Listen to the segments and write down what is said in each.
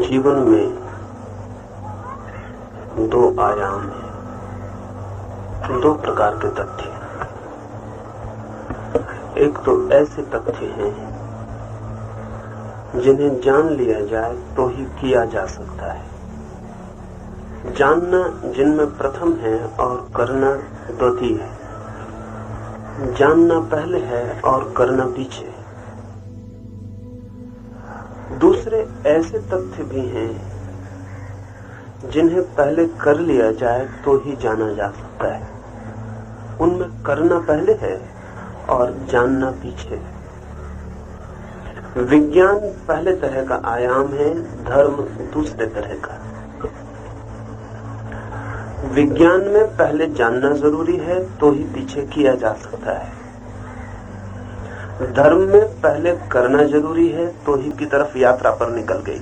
जीवन में दो आयाम हैं, दो प्रकार के तथ्य। एक तो ऐसे तथ्य हैं जिन्हें जान लिया जाए तो ही किया जा सकता है। जानना जिनमें प्रथम है और करना द्वितीय है। जानना पहले है और करना पीछे। दूसरे ऐसे तथ्य भी हैं जिन्हें पहले कर लिया जाए तो ही जाना जा सकता है। उनमें करना पहले है और जानना पीछे है। विज्ञान पहले तरह का आयाम है, धर्म दूसरे तरह का। विज्ञान में पहले जानना जरूरी है तो ही पीछे किया जा सकता है। धर्म में पहले करना जरूरी है तो ही की तरफ यात्रा पर निकल गई।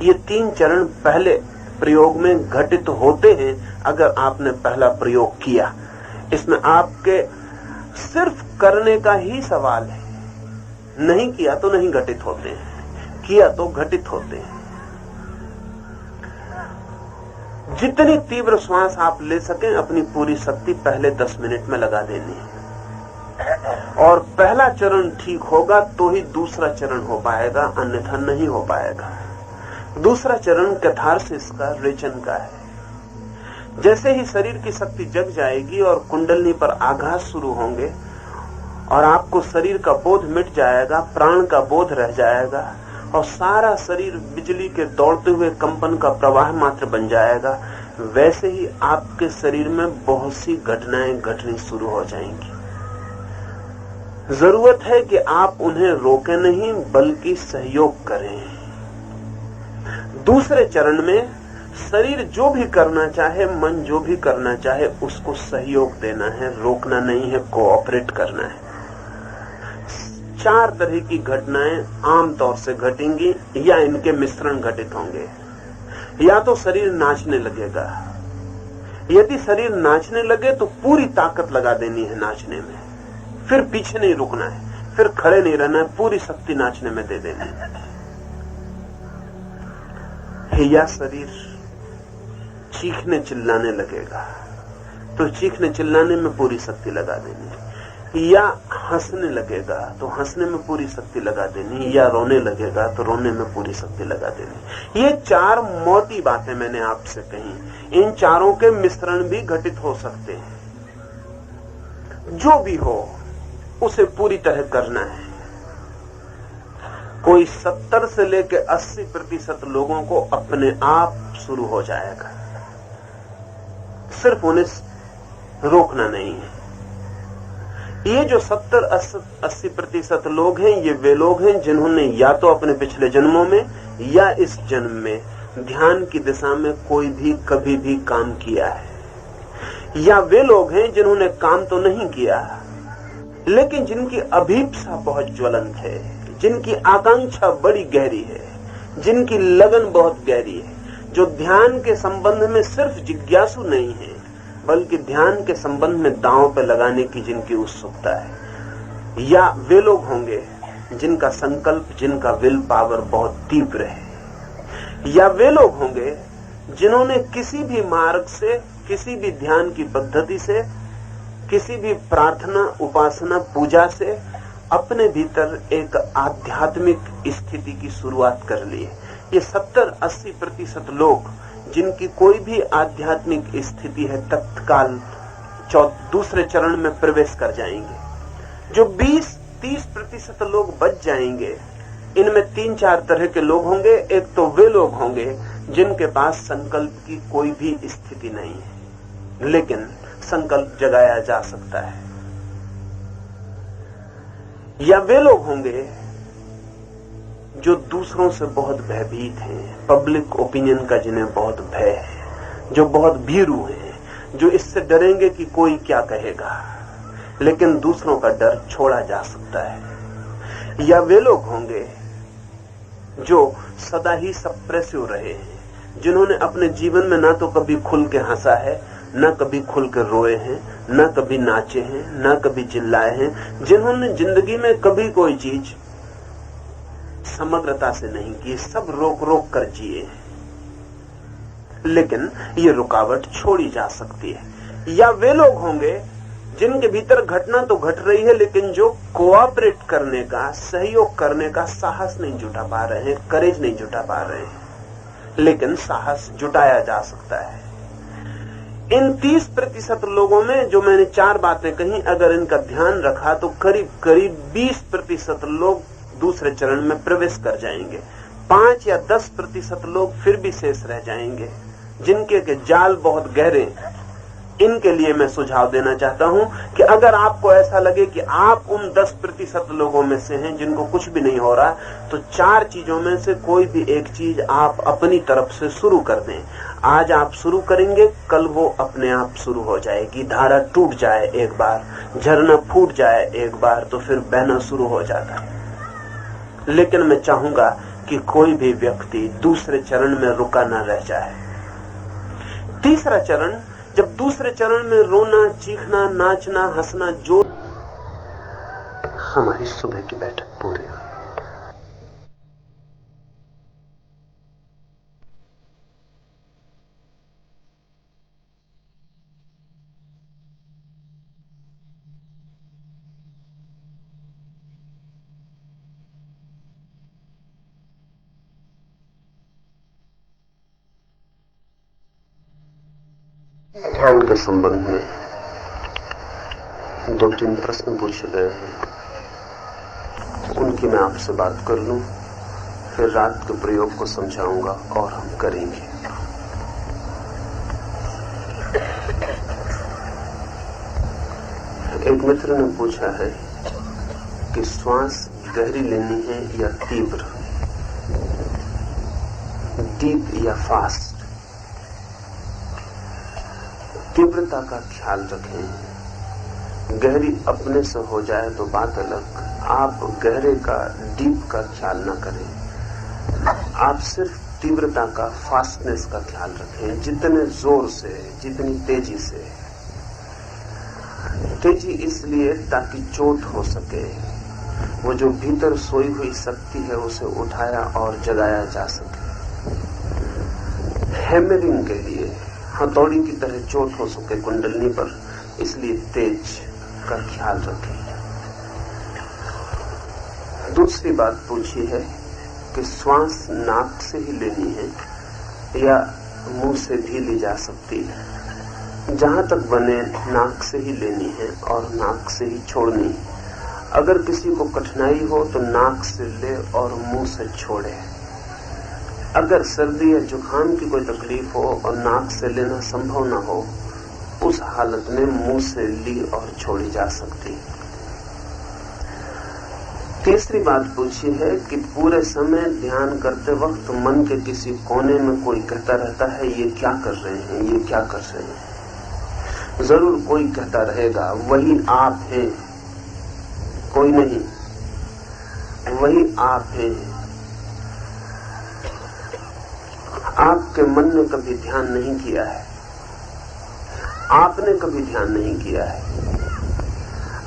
ये तीन चरण पहले प्रयोग में घटित होते हैं अगर आपने पहला प्रयोग किया। इसमें आपके सिर्फ करने का ही सवाल है। नहीं किया तो नहीं घटित होते हैं, किया तो घटित होते हैं। जितनी तीव्र श्वास आप ले सकें अपनी पूरी शक्ति पहले 10 मिनट में लगा देनी है। और पहला चरण ठीक होगा तो ही दूसरा चरण हो पाएगा, अन्यथा नहीं हो पाएगा। दूसरा चरण कैथारसिस का, रेचन का है। जैसे ही शरीर की शक्ति जग जाएगी और कुंडलनी पर आघात शुरू होंगे और आपको शरीर का बोध मिट जाएगा, प्राण का बोध रह जाएगा और सारा शरीर बिजली के दौड़ते हुए कंपन का प्रवाह मात्र बन जाएगा, वैसे ही आपके शरीर में बहुत सी घटनाएं घटनी शुरू हो जाएंगी। जरूरत है कि आप उन्हें रोकें नहीं बल्कि सहयोग करें। दूसरे चरण में शरीर जो भी करना चाहे, मन जो भी करना चाहे, उसको सहयोग देना है, रोकना नहीं है, कोऑपरेट करना है। 4 तरह की घटनाएं आमतौर से घटेंगी या इनके मिश्रण घटित होंगे। या तो शरीर नाचने लगेगा। यदि शरीर नाचने लगे तो पूरी ताकत लगा देनी है नाचने में, फिर पीछे नहीं रुकना है, फिर खड़े नहीं रहना है, पूरी शक्ति नाचने में दे देनी है। या शरीर चीखने चिल्लाने लगेगा तो चीखने चिल्लाने में पूरी शक्ति लगा देनी है। या हंसने लगेगा तो हंसने में पूरी शक्ति लगा देनी, या रोने लगेगा तो रोने में पूरी शक्ति लगा देनी। ये 4 मोटी बातें मैंने आपसे कही। इन चारों के मिश्रण भी घटित हो सकते हैं। जो भी हो उसे पूरी तरह करना है। कोई 70 से लेकर 80% लोगों को अपने आप शुरू हो जाएगा, सिर्फ उन्हें रोकना नहीं है। ये जो 70-80% लोग हैं, ये वे लोग हैं जिन्होंने या तो अपने पिछले जन्मों में या इस जन्म में ध्यान की दिशा में कोई भी कभी भी काम किया है। या वे लोग हैं जिन्होंने काम तो नहीं किया लेकिन जिनकी अभीप्सा बहुत ज्वलंत है, जिनकी आकांक्षा बड़ी गहरी है, जिनकी लगन बहुत गहरी है, जो ध्यान के संबंध में सिर्फ जिज्ञासु नहीं है बल्कि ध्यान के संबंध में दांव पे लगाने की जिनकी उत्सुकता है। या वे लोग होंगे जिनका संकल्प, जिनका विल पावर बहुत तीव्र है। या वे लोग होंगे जिन्होंने किसी भी मार्ग से, किसी भी ध्यान की पद्धति से, किसी भी प्रार्थना, उपासना, पूजा से अपने भीतर एक आध्यात्मिक स्थिति की शुरुआत कर ली है। ये 70-80% लोग जिनकी कोई भी आध्यात्मिक स्थिति है तत्काल दूसरे चरण में प्रवेश कर जाएंगे। जो 20-30% लोग बच जाएंगे, इनमें 3-4 तरह के लोग होंगे। एक तो वे लोग होंगे जिनके पास संकल्प की कोई भी स्थिति नहीं है लेकिन संकल्प जगाया जा सकता है। या वे लोग होंगे जो दूसरों से बहुत भयभीत हैं, पब्लिक ओपिनियन का जिन्हें बहुत भय है, जो बहुत भीरू हैं, जो इससे डरेंगे कि कोई क्या कहेगा, लेकिन दूसरों का डर छोड़ा जा सकता है। या वे लोग होंगे जो सदा ही सप्रेसिव रहे हैं, जिन्होंने अपने जीवन में ना तो कभी खुल के हंसा है, न कभी खुल कर रोए हैं, न कभी नाचे हैं, न कभी चिल्लाए हैं, जिन्होंने जिंदगी में कभी कोई चीज समग्रता से नहीं किए, सब रोक रोक कर जिए, लेकिन ये रुकावट छोड़ी जा सकती है। या वे लोग होंगे जिनके भीतर घटना तो घट रही है, लेकिन जो कोऑपरेट करने का, सहयोग करने का साहस नहीं जुटा पा रहे हैं, करेज नहीं जुटा पा रहे हैं, लेकिन साहस जुटाया जा सकता है। इन 30% लोगों में जो मैंने 4 बातें कही, अगर इनका ध्यान रखा तो करीब करीब 20% लोग दूसरे चरण में प्रवेश कर जाएंगे। 5 या 10% लोग फिर भी शेष रह जाएंगे, जिनके के जाल बहुत गहरे। इनके लिए मैं सुझाव देना चाहता हूं कि अगर आपको ऐसा लगे कि आप उन 10% लोगों में से हैं जिनको कुछ भी नहीं हो रहा, तो 4 चीजों में से कोई भी एक चीज आप अपनी तरफ से शुरू कर दें। आज आप शुरू करेंगे, कल वो अपने आप शुरू हो जाएगी। धारा टूट जाए एक बार, झरना फूट जाए एक बार, तो फिर बहना शुरू हो जाता है। लेकिन मैं चाहूंगा कि कोई भी व्यक्ति दूसरे चरण में रुका न रह जाए। तीसरा चरण, जब दूसरे चरण में रोना, चीखना, नाचना, हंसना, जो हमारी सुबह की बैठक पूरी हुई। ध्यान के संबंध में 2-3 प्रश्न पूछे गए हैं, उनकी मैं आपसे बात कर लूं, फिर रात के प्रयोग को समझाऊंगा और हम करेंगे। एक मित्र ने पूछा है कि श्वास गहरी लेनी है या तीव्र, डीप या फास्ट। तीव्रता का ख्याल रखें। गहरी अपने से हो जाए तो बात अलग, आप गहरे का, डीप का ख्याल ना करें। आप सिर्फ तीव्रता का, फास्टनेस का ख्याल रखें। जितने जोर से, जितनी तेजी से। तेजी इसलिए ताकि चोट हो सके, वो जो भीतर सोई हुई शक्ति है उसे उठाया और जगाया जा सके। हैमरिंग के लिए हथौड़ी की तरह चोट हो सके कुंडलनी पर, इसलिए तेज का ख्याल रखें। दूसरी बात पूछी है कि श्वास नाक से ही लेनी है या मुंह से भी ली जा सकती है। जहां तक बने नाक से ही लेनी है और नाक से ही छोड़नी है। अगर किसी को कठिनाई हो तो नाक से ले और मुंह से छोड़े। अगर सर्दी या जुकाम की कोई तकलीफ हो और नाक से लेना संभव न हो, उस हालत में मुंह से ली और छोड़ी जा सकती है। तीसरी बात पूछी है कि पूरे समय ध्यान करते वक्त मन के किसी कोने में कोई कहता रहता है, ये क्या कर रहे हैं, ये क्या कर रहे हैं। जरूर कोई कहता रहेगा, वही आप हैं, कोई नहीं, वही आप हैं। आपके मन ने कभी ध्यान नहीं किया है, आपने कभी ध्यान नहीं किया है।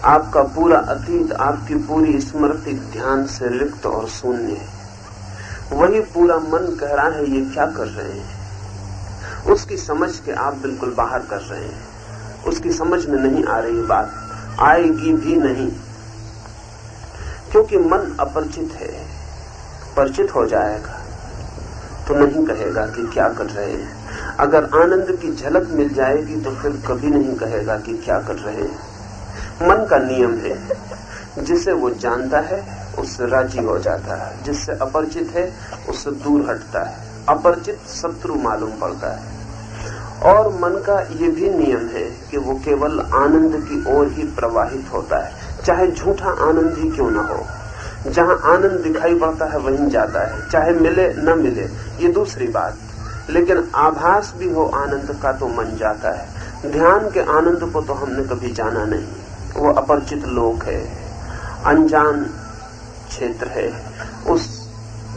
आपका पूरा अतीत, आपकी पूरी स्मृति ध्यान से रिक्त और शून्य है। वही पूरा मन कह रहा है, ये क्या कर रहे हैं। उसकी समझ के आप बिल्कुल बाहर कर रहे हैं। उसकी समझ में नहीं आ रही बात, आएगी भी नहीं, क्योंकि मन अपरिचित है। परिचित हो जाएगा तो नहीं कहेगा कि क्या कर रहे हैं। अगर आनंद की झलक मिल जाएगी तो फिर कभी नहीं कहेगा कि क्या कर रहे हैं। मन का नियम है, जिसे वो जानता है उससे राजी हो जाता है, जिससे अपरिचित है उससे दूर हटता है। अपरिचित शत्रु मालूम पड़ता है। और मन का ये भी नियम है कि वो केवल आनंद की ओर ही प्रवाहित होता है, चाहे झूठा आनंद ही क्यों न हो। जहां आनंद दिखाई पड़ता है वहीं जाता है, चाहे मिले न मिले ये दूसरी बात, लेकिन आभास भी हो आनंद का तो मन जाता है। ध्यान के आनंद को तो हमने कभी जाना नहीं, वो अपरिचित लोक है, अनजान क्षेत्र है। उस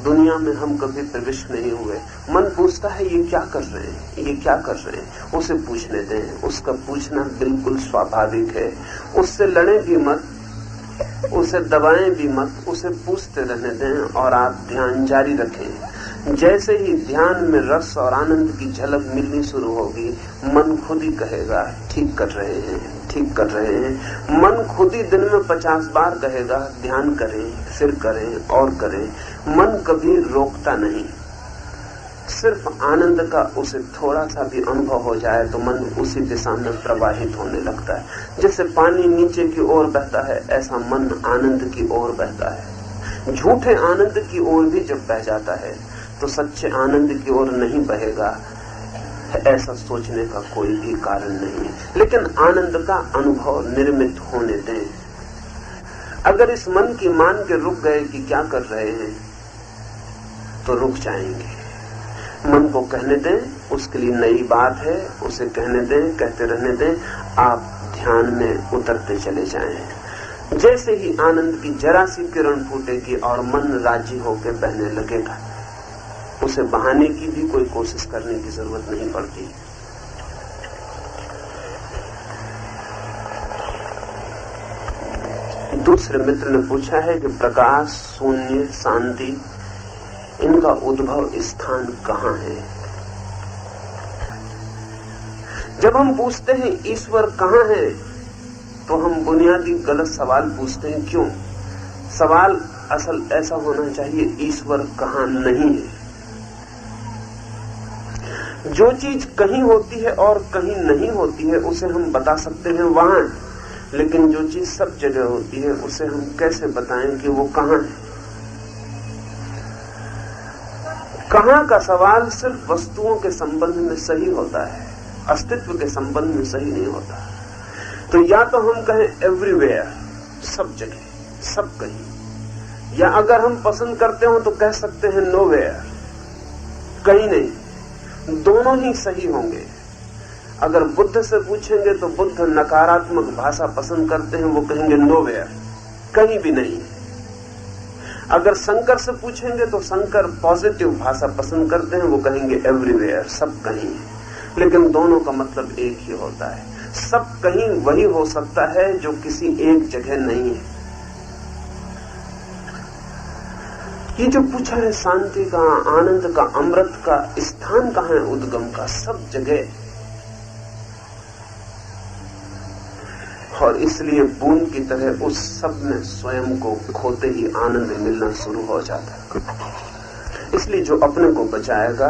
दुनिया में हम कभी प्रविष्ट नहीं हुए। मन पूछता है, ये क्या कर रहे हैं, ये क्या कर रहे हैं। उसे पूछने दें, उसका पूछना बिल्कुल स्वाभाविक है। उससे लड़े भी मत, उसे दबाएं भी मत, उसे पूछते रहने दें और आप ध्यान जारी रखें। जैसे ही ध्यान में रस और आनंद की झलक मिलनी शुरू होगी, मन खुद ही कहेगा ठीक कर रहे हैं, ठीक कर रहे हैं। मन खुद ही दिन में 50 बार कहेगा ध्यान करें, फिर करें और करें। मन कभी रोकता नहीं। सिर्फ आनंद का उसे थोड़ा सा भी अनुभव हो जाए तो मन उसी दिशा में प्रवाहित होने लगता है। जैसे पानी नीचे की ओर बहता है, ऐसा मन आनंद की ओर बहता है। झूठे आनंद की ओर भी जब बह जाता है तो सच्चे आनंद की ओर नहीं बहेगा, ऐसा सोचने का कोई भी कारण नहीं है। लेकिन आनंद का अनुभव निर्मित होने दें। अगर इस मन की मान के रुक गए कि क्या कर रहे हैं, तो रुक जाएंगे। मन को कहने दें, उसके लिए नई बात है, उसे कहने दें, कहते रहने दें। आप ध्यान में उतरते चले जाएं। जैसे ही आनंद की जरा सी किरण फूटेगी और मन राजी होकर बहने लगेगा, उसे बहाने की भी कोई कोशिश करने की जरूरत नहीं पड़ती। दूसरे मित्र ने पूछा है कि प्रकाश, शून्य, शांति, इनका उद्भव स्थान कहाँ है? जब हम पूछते हैं ईश्वर कहाँ है, तो हम बुनियादी गलत सवाल पूछते हैं। क्यों? सवाल असल ऐसा होना चाहिए, ईश्वर कहाँ नहीं है। जो चीज कहीं होती है और कहीं नहीं होती है, उसे हम बता सकते हैं वहां है। लेकिन जो चीज सब जगह होती है, उसे हम कैसे बताएं कि वो कहाँ है? कहाँ का सवाल सिर्फ वस्तुओं के संबंध में सही होता है, अस्तित्व के संबंध में सही नहीं होता। तो या तो हम कहें एवरीवेयर, सब जगह, सब कहीं, या अगर हम पसंद करते हो तो कह सकते हैं नोवेयर, कहीं नहीं। दोनों ही सही होंगे। अगर बुद्ध से पूछेंगे तो बुद्ध नकारात्मक भाषा पसंद करते हैं, वो कहेंगे नोवेयर, कहीं भी नहीं। अगर शंकर से पूछेंगे तो शंकर पॉजिटिव भाषा पसंद करते हैं, वो कहेंगे एवरीवेयर, सब कहीं है। लेकिन दोनों का मतलब एक ही होता है। सब कहीं वही हो सकता है जो किसी एक जगह नहीं है। ये जो पूछा है शांति का, आनंद का, अमृत का स्थान कहाँ है, उद्गम का, सब जगह। और इसलिए बूंद की तरह उस सब में स्वयं को खोते ही आनंद मिलना शुरू हो जाता है। इसलिए जो अपने को बचाएगा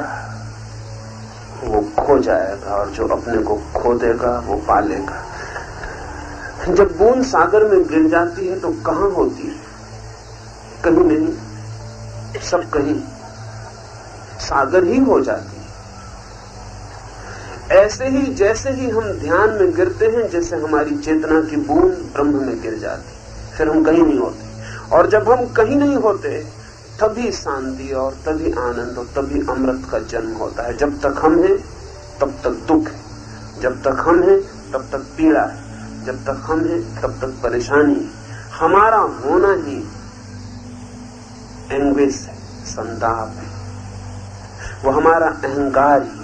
वो खो जाएगा, और जो अपने को खो देगा वो पालेगा। जब बूंद सागर में गिर जाती है तो कहाँ होती है? कहीं नहीं, सब कहीं, सागर ही हो जाती है। ऐसे ही जैसे ही हम ध्यान में गिरते हैं, जैसे हमारी चेतना की बूंद ब्रह्म में गिर जाती, फिर हम कहीं नहीं होते। और जब हम कहीं नहीं होते, तभी शांति और तभी आनंद और तभी अमृत का जन्म होता है। जब तक हम हैं तब तक दुख है, जब तक हम हैं तब तक पीड़ा है, जब तक हम हैं तब तक परेशानी है। हमारा होना ही एंग्विश है, संताप है, वो हमारा अहंकार ही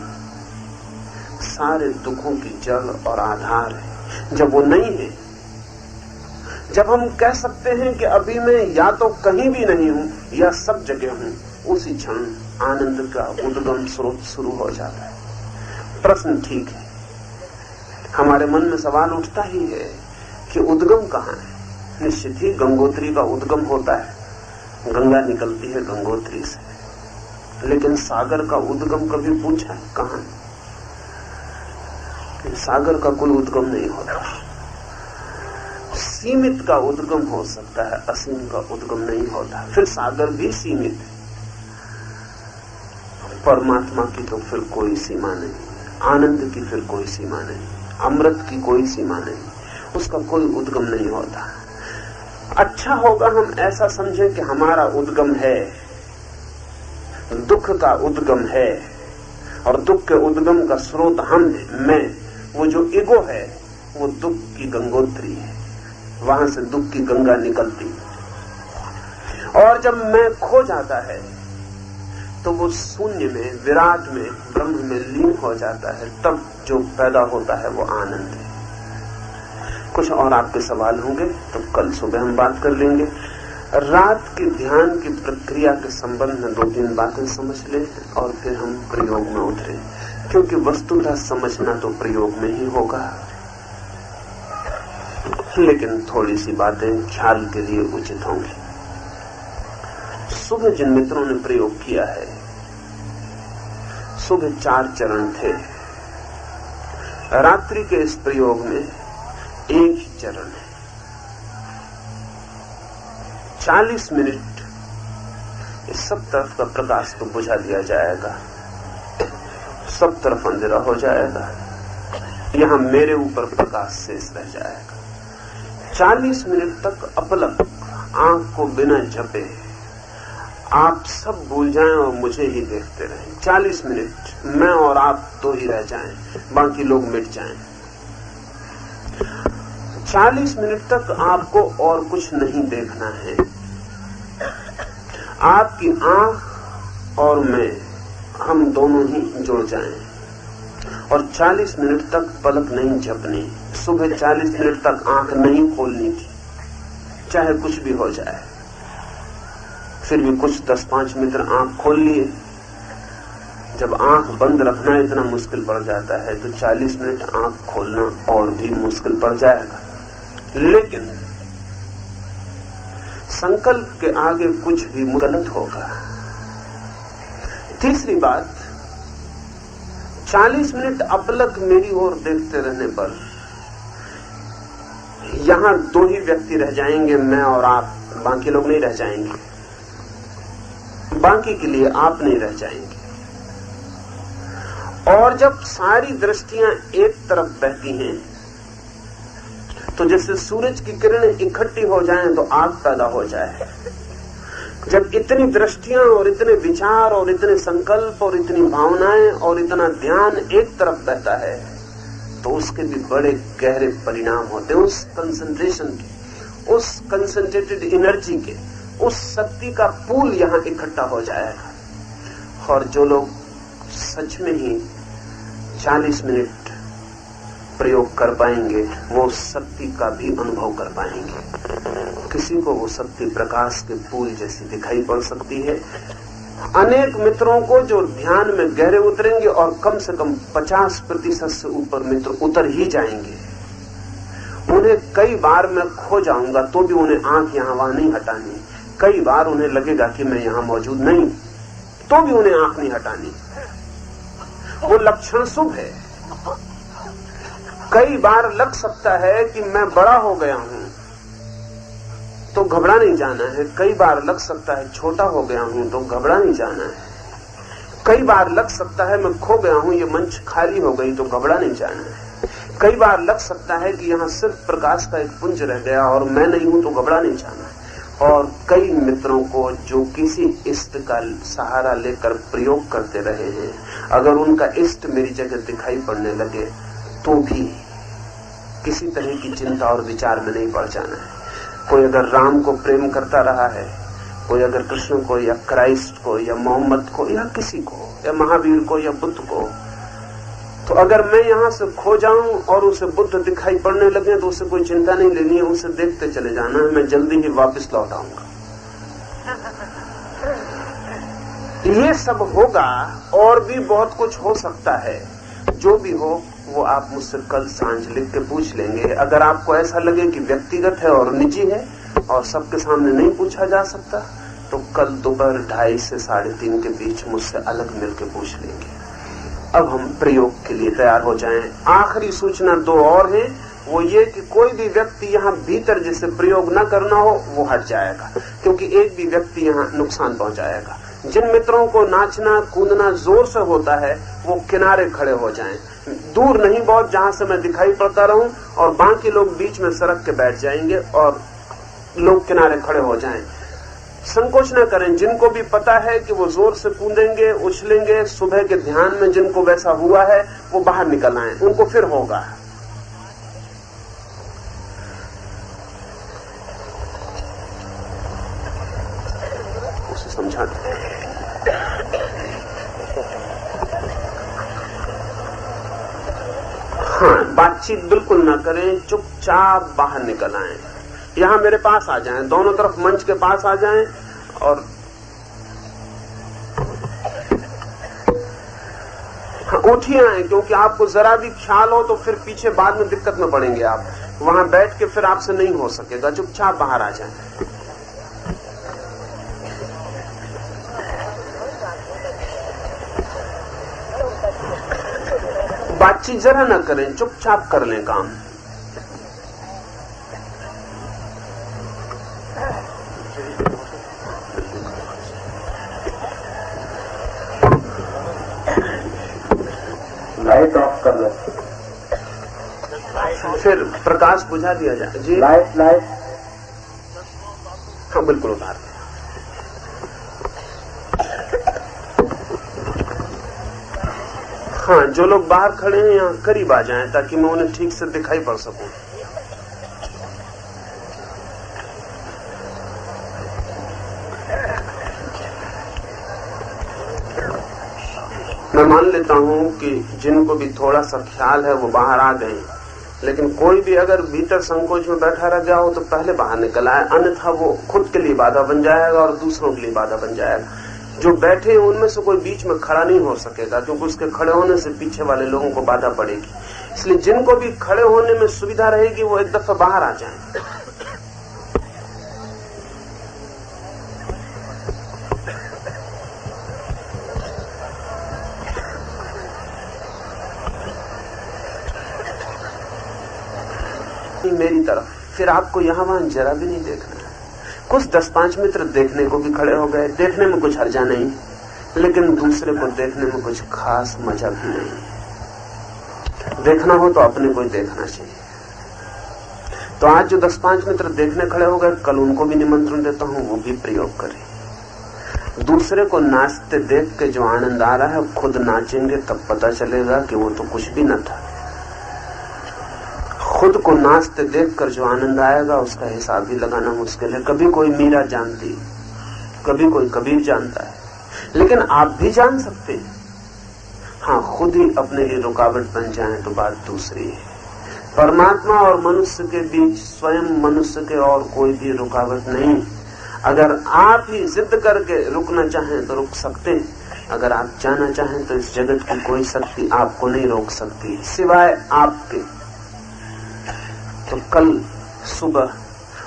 सारे दुखों की जड़ और आधार है। जब वो नहीं है, जब हम कह सकते हैं कि अभी मैं या तो कहीं भी नहीं हूं या सब जगह हूं, उसी क्षण आनंद का उद्गम स्रोत शुरू हो जाता है। प्रश्न ठीक है, हमारे मन में सवाल उठता ही है कि उद्गम कहाँ है। निश्चित ही गंगोत्री का उद्गम होता है, गंगा निकलती है गंगोत्री से। लेकिन सागर का उद्गम कभी पूछा है कहाँ? सागर का कोई उद्गम नहीं होता। सीमित का उद्गम हो सकता है, असीम का उद्गम नहीं होता। फिर सागर भी सीमित है। परमात्मा की तो फिर कोई सीमा नहीं, आनंद की फिर कोई सीमा नहीं, अमृत की कोई सीमा नहीं, उसका कोई उद्गम नहीं होता। अच्छा होगा हम ऐसा समझें कि हमारा उद्गम है, दुख का उद्गम है, और दुख के उद्गम का स्रोत हम हैं, मैं। वो जो ईगो है वो दुख की गंगोत्री है, वहां से दुख की गंगा निकलती। और जब मैं खो जाता है तो वो शून्य में, विराट में, ब्रह्म में लीन हो जाता है। तब जो पैदा होता है वो आनंद है। कुछ और आपके सवाल होंगे? तो कल सुबह हम बात कर लेंगे। रात के ध्यान की प्रक्रिया के संबंध में 2-3 बातें समझ ले और फिर हम प्रयोग में उतरे, क्योंकि वस्तुतः समझना तो प्रयोग में ही होगा, लेकिन थोड़ी सी बातें ख्याल के लिए उचित होंगी। सुबह जिन मित्रों ने प्रयोग किया है, सुबह 4 चरण थे। रात्रि के इस प्रयोग में एक ही चरण है। 40 मिनट इस सब तरफ का प्रकाश को बुझा दिया जाएगा, सब तरफ अंधेरा हो जाएगा, यहां मेरे ऊपर प्रकाश शेष रह जाएगा। 40 मिनट तक अपलक आंख को बिना झपे आप सब भूल जाएं और मुझे ही देखते रहें। 40 मिनट मैं और आप तो ही रह जाएं, बाकी लोग मिट जाएं। 40 मिनट तक आपको और कुछ नहीं देखना है। आपकी आंख और मैं, हम दोनों ही जुड़ जाएं और 40 मिनट तक पलक नहीं झपनी। सुबह 40 मिनट तक आंख नहीं खोलनी थी, चाहे कुछ भी हो जाए। फिर भी कुछ 10-5 मित्र आंख खोल लिए। जब आंख बंद रखना इतना मुश्किल पड़ जाता है तो 40 मिनट आंख खोलना और भी मुश्किल पड़ जाएगा। लेकिन संकल्प के आगे कुछ भी गलत होगा। तीसरी बात, 40 मिनट अपलक मेरी ओर देखते रहने पर यहां 2 ही व्यक्ति रह जाएंगे, मैं और आप, बाकी लोग नहीं रह जाएंगे। बाकी के लिए आप नहीं रह जाएंगे। और जब सारी दृष्टियां एक तरफ बहती हैं तो जैसे सूरज की किरणें इकट्ठी हो जाएं तो आग पैदा हो जाए। जब इतनी दृष्टियां और इतने विचार और इतने संकल्प और इतनी भावनाएं और इतना ध्यान एक तरफ बहता है तो उसके भी बड़े गहरे परिणाम होते हैं। उस कंसंट्रेशन के, उस कंसंट्रेटेड एनर्जी के, उस शक्ति का पूल यहां इकट्ठा हो जाएगा। और जो लोग सच में ही 40 मिनट प्रयोग कर पाएंगे वो शक्ति का भी अनुभव कर पाएंगे। किसी को वो शक्ति प्रकाश के पूल जैसी दिखाई पड़ सकती है। अनेक मित्रों को जो ध्यान में गहरे उतरेंगे और कम से कम 50% से ऊपर मित्र उतर ही जाएंगे, उन्हें कई बार मैं खो जाऊंगा तो भी उन्हें आंख यहां वहां नहीं हटानी। कई बार उन्हें लगेगा कि मैं यहां मौजूद नहीं, तो भी उन्हें आंख नहीं हटानी। वो लक्षण शुभ है। कई बार लग सकता है कि मैं बड़ा हो गया हूं, तो घबरा नहीं जाना है। कई बार लग सकता है छोटा हो गया हूं, तो घबरा नहीं जाना है। कई बार लग सकता है मैं खो गया हूं, ये मंच खाली हो गई, तो घबरा नहीं जाना है। कई बार लग सकता है कि यहां सिर्फ प्रकाश का एक पुंज रह गया और मैं नहीं हूं, तो घबरा नहीं जाना है। और कई मित्रों को जो किसी इष्ट का सहारा लेकर प्रयोग करते रहे हैं, अगर उनका इष्ट मेरी जगह दिखाई पड़ने लगे तो भी किसी तरह की चिंता और विचार में नहीं पड़ जाना है। कोई अगर राम को प्रेम करता रहा है, कोई अगर कृष्ण को या क्राइस्ट को या मोहम्मद को या किसी को या महावीर को या बुद्ध को, तो अगर मैं यहां से खो जाऊं और उसे बुद्ध दिखाई पड़ने लगे तो उसे कोई चिंता नहीं लेनी है, उसे देखते चले जाना है। मैं जल्दी ही वापस लौट आऊंगा। ये सब होगा और भी बहुत कुछ हो सकता है। जो भी हो वो आप मुझसे कल सांझ लिख के पूछ लेंगे। अगर आपको ऐसा लगे कि व्यक्तिगत है और निजी है और सबके सामने नहीं पूछा जा सकता, तो कल दोपहर 2:30 से 3:30 के बीच मुझसे अलग मिलकर पूछ लेंगे। अब हम प्रयोग के लिए तैयार हो जाएं। आखिरी सूचना 2 और है, वो ये कि कोई भी व्यक्ति यहाँ भीतर जिसे प्रयोग न करना हो वो हट जाएगा, क्योंकि एक भी व्यक्ति यहाँ नुकसान पहुंचाएगा। जिन मित्रों को नाचना कूदना जोर से होता है वो किनारे खड़े हो जाएं, दूर नहीं बहुत, जहां से मैं दिखाई पड़ता रहूं, और बाकी लोग बीच में सड़क के बैठ जाएंगे और लोग किनारे खड़े हो जाएं। संकोच न करें। जिनको भी पता है कि वो जोर से कूदेंगे उछलेंगे, सुबह के ध्यान में जिनको वैसा हुआ है वो बाहर निकल आए, उनको फिर होगा। उसे समझा दो। हाँ, बातचीत बिल्कुल ना करें, चुपचाप बाहर निकल आए। यहां मेरे पास आ जाएं, दोनों तरफ मंच के पास आ जाएं और उठिए आए, क्योंकि आपको जरा भी ख्याल हो तो फिर पीछे बाद में दिक्कत में पड़ेंगे आप। वहां बैठ के फिर आपसे नहीं हो सकेगा, चुपचाप बाहर आ जाएं। बातचीत जरा ना करें, चुपचाप कर लें काम। लाइट ऑफ कर लो, फिर प्रकाश बुझा दिया जाए जी। लाइट हाँ बिल्कुल उतार दें। हाँ, जो लोग बाहर खड़े हैं यहाँ करीब आ जाएं ताकि मैं उन्हें ठीक से दिखाई पड़ सकूं। मैं मान लेता हूं कि जिनको भी थोड़ा सा ख्याल है वो बाहर आ गए, लेकिन कोई भी अगर भीतर संकोच में बैठा रह गया हो तो पहले बाहर निकल आए, अन्यथा वो खुद के लिए बाधा बन जाएगा और दूसरों के लिए बाधा बन जाएगा। जो बैठे हैं उनमें से कोई बीच में खड़ा नहीं हो सकेगा, क्योंकि उसके खड़े होने से पीछे वाले लोगों को बाधा पड़ेगी। इसलिए जिनको भी खड़े होने में सुविधा रहेगी वो एक दफा बाहर आ जाएं। मेरी तरफ फिर आपको यहां वहां जरा भी नहीं देखना है। कुछ 10-5 मित्र देखने को भी खड़े हो गए, देखने में कुछ हर्जा नहीं, लेकिन दूसरे को देखने में कुछ खास मजा भी नहीं। देखना हो तो अपने को ही देखना चाहिए। तो आज जो 10-5 मित्र देखने खड़े हो गए, कल उनको भी निमंत्रण देता हूं, वो भी प्रयोग करें। दूसरे को नाचते देख के जो आनंद आ रहा है, खुद नाचेंगे तब पता चलेगा कि वो तो कुछ भी न था। खुद को नाचते देखकर जो आनंद आएगा उसका हिसाब भी लगाना मुश्किल है। कभी कोई मीरा जानती, कभी कोई कबीर जानता है, लेकिन आप भी जान सकते हैं। हाँ, खुद ही अपने लिए रुकावट बन जाए तो बात दूसरी है। परमात्मा और मनुष्य के बीच स्वयं मनुष्य के और कोई भी रुकावट नहीं। अगर आप ही जिद करके रुकना चाहें तो रुक सकते हैं। अगर आप जाना चाहें तो इस जगत की कोई शक्ति आपको नहीं रोक सकती सिवाय आपके। तो कल सुबह,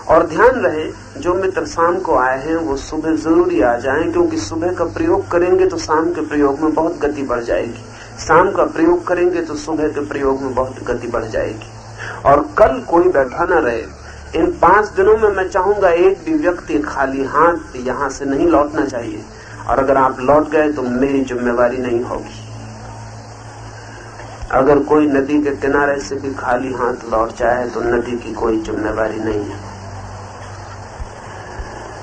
और ध्यान रहे जो मित्र शाम को आए हैं वो सुबह जरूरी आ जाएं, क्योंकि सुबह का प्रयोग करेंगे तो शाम के प्रयोग में बहुत गति बढ़ जाएगी, शाम का प्रयोग करेंगे तो सुबह के प्रयोग में बहुत गति बढ़ जाएगी। और कल कोई बैठा ना रहे। इन 5 दिनों में मैं चाहूंगा एक भी व्यक्ति खाली हाथ यहां से नहीं लौटना चाहिए, और अगर आप लौट गए तो मेरी जिम्मेवारी नहीं होगी। अगर कोई नदी के किनारे से भी खाली हाथ लौट जाए तो नदी की कोई जिम्मेवारी नहीं है।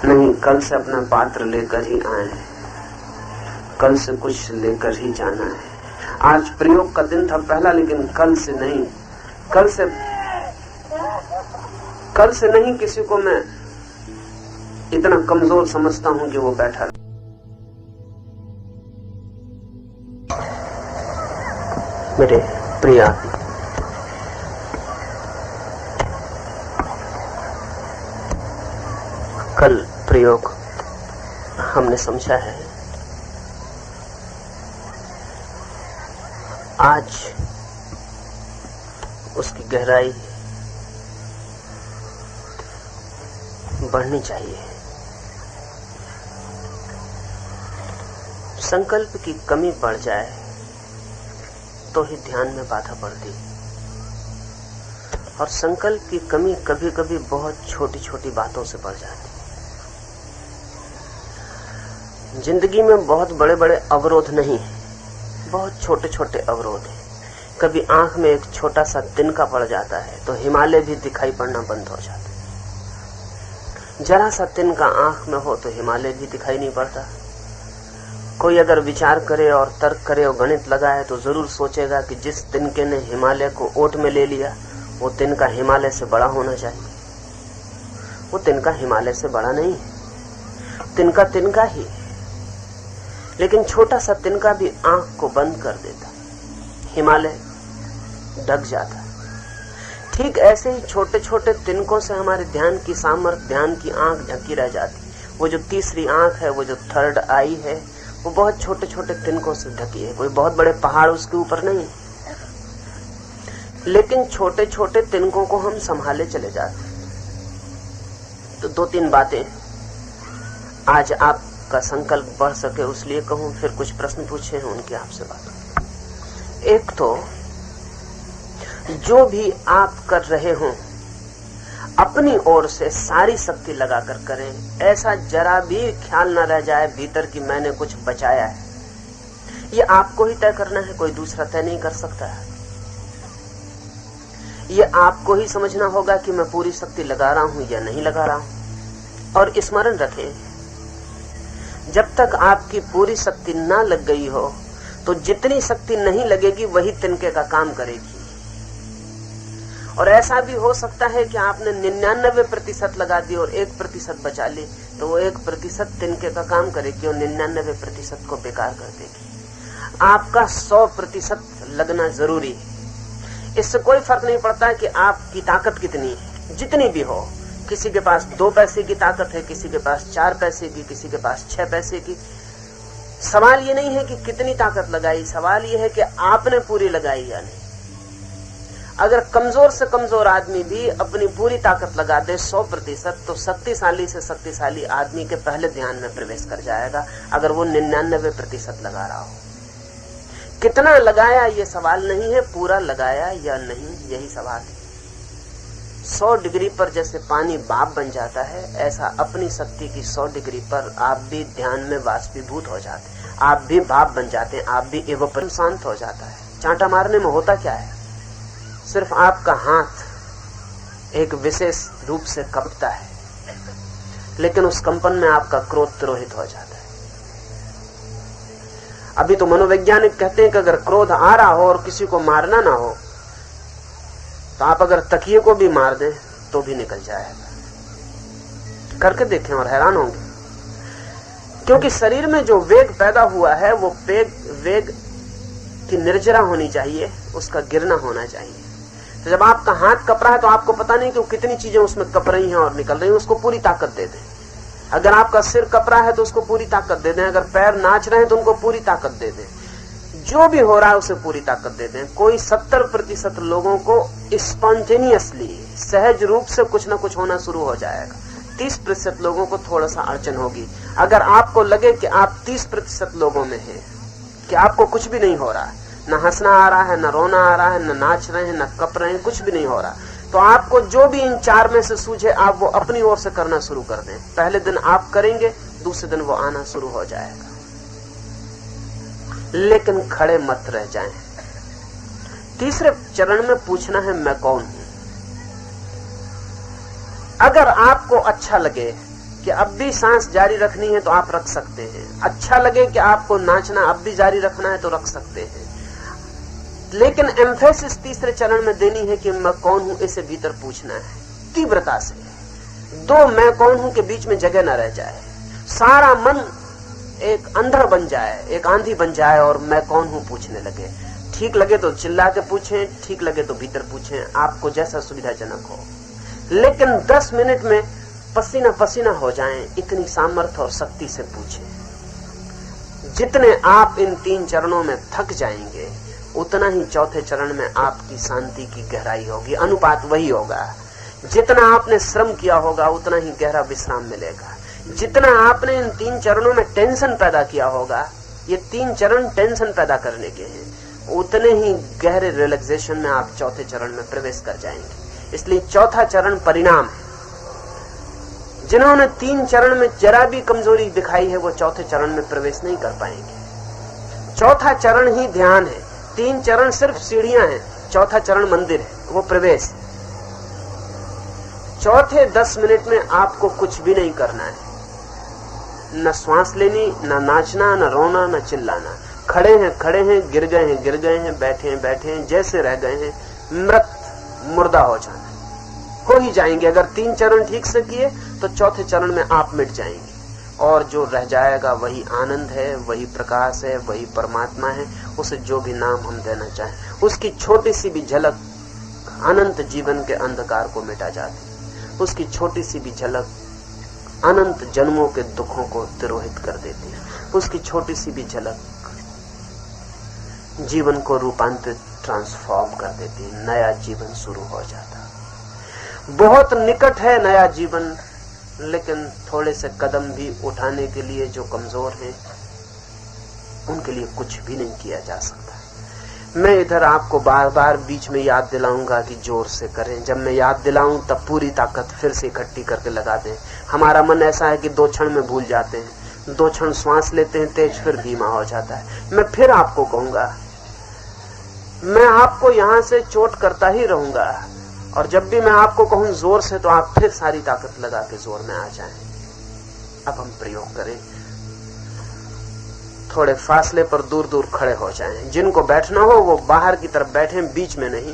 नहीं, कल से अपना पात्र लेकर ही आए, कल से कुछ लेकर ही जाना है। आज प्रयोग का दिन था पहला, लेकिन कल से नहीं, कल से नहीं किसी को मैं इतना कमजोर समझता हूं कि वो बैठा। मेरे प्रिय कल प्रयोग हमने समझा है, आज उसकी गहराई बढ़नी चाहिए। संकल्प की कमी बढ़ जाए तो ही ध्यान में बाधा पड़ती, और संकल्प की कमी कभी कभी बहुत छोटी छोटी बातों से बढ़ जाती। जिंदगी में बहुत बड़े बड़े अवरोध नहीं है, बहुत छोटे छोटे अवरोध हैं। कभी आंख में एक छोटा सा तिनका पड़ जाता है तो हिमालय भी दिखाई पड़ना बंद हो जाता है। जरा सा तिनका आंख में हो तो हिमालय भी दिखाई नहीं पड़ता। कोई अगर विचार करे और तर्क करे और गणित लगाए तो जरूर सोचेगा कि जिस तिनके ने हिमालय को ओट में ले लिया वो तिनका हिमालय से बड़ा होना चाहिए। वो तिनका हिमालय से बड़ा नहीं है, तिनका तिनका ही, लेकिन छोटा सा तिनका भी आंख को बंद कर देता, हिमालय ढक जाता। ठीक ऐसे ही छोटे छोटे तिनकों से हमारे ध्यान की सामर्थ्य, ध्यान की आंख ढकी रह जाती। वो जो तीसरी आंख है, वो जो थर्ड आई है, वो बहुत छोटे छोटे तिनकों से ढकी है। कोई बहुत बड़े पहाड़ उसके ऊपर नहीं, लेकिन छोटे छोटे तिनकों को हम संभाले चले जाते। तो 2-3 बातें आज आपका संकल्प बढ़ सके उसलिए कहूं, फिर कुछ प्रश्न पूछे हैं उनकी आपसे बात। एक तो जो भी आप कर रहे हो अपनी ओर से सारी शक्ति लगाकर करें। ऐसा जरा भी ख्याल न रह जाए भीतर कि मैंने कुछ बचाया है। ये आपको ही तय करना है, कोई दूसरा तय नहीं कर सकता है। ये आपको ही समझना होगा कि मैं पूरी शक्ति लगा रहा हूं या नहीं लगा रहा हूं। और स्मरण रखें, जब तक आपकी पूरी शक्ति ना लग गई हो तो जितनी शक्ति नहीं लगेगी वही तिनके का काम करेगी। और ऐसा भी हो सकता है कि आपने 99% लगा दी और 1% बचा ली, तो वो 1% तिनके का काम करेगी और 99% को बेकार कर देगी। आपका 100% लगना जरूरी है। इससे कोई फर्क नहीं पड़ता कि आपकी ताकत कितनी है, जितनी भी हो। किसी के पास 2 पैसे की ताकत है, किसी के पास 4 पैसे की, किसी के पास 6 पैसे की। सवाल ये नहीं है कि कितनी ताकत लगाई, सवाल ये है कि आपने पूरी लगाई या नहीं। अगर कमजोर से कमजोर आदमी भी अपनी पूरी ताकत लगा दे 100%, तो शक्तिशाली से शक्तिशाली आदमी के पहले ध्यान में प्रवेश कर जाएगा, अगर वो 99% लगा रहा हो। कितना लगाया ये सवाल नहीं है, पूरा लगाया या नहीं यही सवाल है। 100 डिग्री पर जैसे पानी भाप बन जाता है, ऐसा अपनी शक्ति की 100 डिग्री पर आप भी ध्यान में वाष्पीभूत हो जाते हैं, आप भी भाप बन जाते हैं, आप भी इवोपर शांत हो जाता है। चांटा मारने में होता क्या है, सिर्फ आपका हाथ एक विशेष रूप से कंपता है, लेकिन उस कंपन में आपका क्रोध तिरोहित हो जाता है। अभी तो मनोवैज्ञानिक कहते हैं कि अगर क्रोध आ रहा हो और किसी को मारना ना हो, तो आप अगर तकिए को भी मार दें तो भी निकल जाएगा। करके देखें और हैरान होंगे, क्योंकि शरीर में जो वेग पैदा हुआ है वो वेग की निर्जरा होनी चाहिए, उसका गिरना होना चाहिए। तो जब आपका हाथ कप रहा है तो आपको पता नहीं कि वो कितनी चीजें उसमें कप रही हैं और निकल रही हैं, उसको पूरी ताकत दे दें। अगर आपका सिर कप रहा है तो उसको पूरी ताकत दे दें, अगर पैर नाच रहे हैं तो उनको पूरी ताकत दे दें। जो भी हो रहा है उसे पूरी ताकत दे दें। कोई 70% लोगों को स्पॉन्टेनियसली, सहज रूप से कुछ ना कुछ होना शुरू हो जाएगा। 30% लोगों को थोड़ा सा अड़चन होगी। अगर आपको लगे कि आप 30% लोगों में हैं, कि आपको कुछ भी नहीं हो रहा है, न हंसना आ रहा है, न रोना आ रहा है, न नाच रहे हैं, न कप रहे हैं, कुछ भी नहीं हो रहा, तो आपको जो भी इन 4 में से सूझे आप वो अपनी ओर से करना शुरू कर दें। पहले दिन आप करेंगे, दूसरे दिन वो आना शुरू हो जाएगा। लेकिन खड़े मत रह जाएं। तीसरे चरण में पूछना है मैं कौन हूं। अगर आपको अच्छा लगे कि अब भी सांस जारी रखनी है तो आप रख सकते हैं। अच्छा लगे कि आपको नाचना अब भी जारी रखना है तो रख सकते हैं। लेकिन एम्फेसिस तीसरे चरण में देनी है कि मैं कौन हूं, इसे भीतर पूछना है तीव्रता से। 2 मैं कौन हूं के बीच में जगह न रह जाए। सारा मन एक अंधा बन जाए, एक आंधी बन जाए और मैं कौन हूं पूछने लगे। ठीक लगे तो चिल्ला के पूछें, ठीक लगे तो भीतर पूछें, आपको जैसा सुविधाजनक हो। लेकिन 10 मिनट में पसीना पसीना हो जाएं, इतनी सामर्थ्य और शक्ति से पूछें। जितने आप इन 3 चरणों में थक जाएंगे, उतना ही चौथे चरण में आपकी शांति की गहराई होगी। अनुपात वही होगा। जितना आपने श्रम किया होगा उतना ही गहरा विश्राम मिलेगा। जितना आपने इन 3 चरणों में टेंशन पैदा किया होगा, ये 3 चरण टेंशन पैदा करने के हैं, उतने ही गहरे रिलैक्सेशन में आप चौथे चरण में प्रवेश कर जाएंगे। इसलिए चौथा चरण परिणाम है। जिन्होंने 3 चरण में जरा भी कमजोरी दिखाई है वो चौथे चरण में प्रवेश नहीं कर पाएंगे। चौथा चरण ही ध्यान है। 3 चरण सिर्फ सीढ़ियां हैं, चौथा चरण मंदिर है, वो प्रवेश है। चौथे 10 मिनट में आपको कुछ भी नहीं करना है, न श्वास लेनी, न नाचना, न रोना, न चिल्लाना। खड़े हैं, गिर गए हैं, बैठे हैं, जैसे रह गए हैं, मृत मुर्दा हो जाना, हो ही जाएंगे। अगर 3 चरण ठीक से किए तो चौथे चरण में आप मिट जाएंगे और जो रह जाएगा वही आनंद है, वही प्रकाश है, वही परमात्मा है। उसे जो भी नाम हम देना चाहें, उसकी छोटी सी भी झलक अनंत जीवन के अंधकार को मिटा जाती। उसकी छोटी सी भी झलक अनंत जन्मों के दुखों को तिरोहित कर देती है। उसकी छोटी सी भी झलक जीवन को रूपांतरित, ट्रांसफॉर्म कर देती है। नया जीवन शुरू हो जाता। बहुत निकट है नया जीवन, लेकिन थोड़े से कदम भी उठाने के लिए जो कमजोर हैं, उनके लिए कुछ भी नहीं किया जा सकता। मैं इधर आपको बार बार बीच में याद दिलाऊंगा कि जोर से करें। जब मैं याद दिलाऊं तब पूरी ताकत फिर से इकट्ठी करके लगा दें। हमारा मन ऐसा है कि 2 क्षण में भूल जाते हैं। 2 क्षण श्वास लेते हैं तेज, फिर धीमा हो जाता है। मैं फिर आपको कहूंगा, मैं आपको यहां से चोट करता ही रहूंगा, और जब भी मैं आपको कहूं जोर से, तो आप फिर सारी ताकत लगा के जोर में आ जाएं। अब हम प्रयोग करें। थोड़े फासले पर दूर दूर खड़े हो जाएं। जिनको बैठना हो वो बाहर की तरफ बैठें, बीच में नहीं।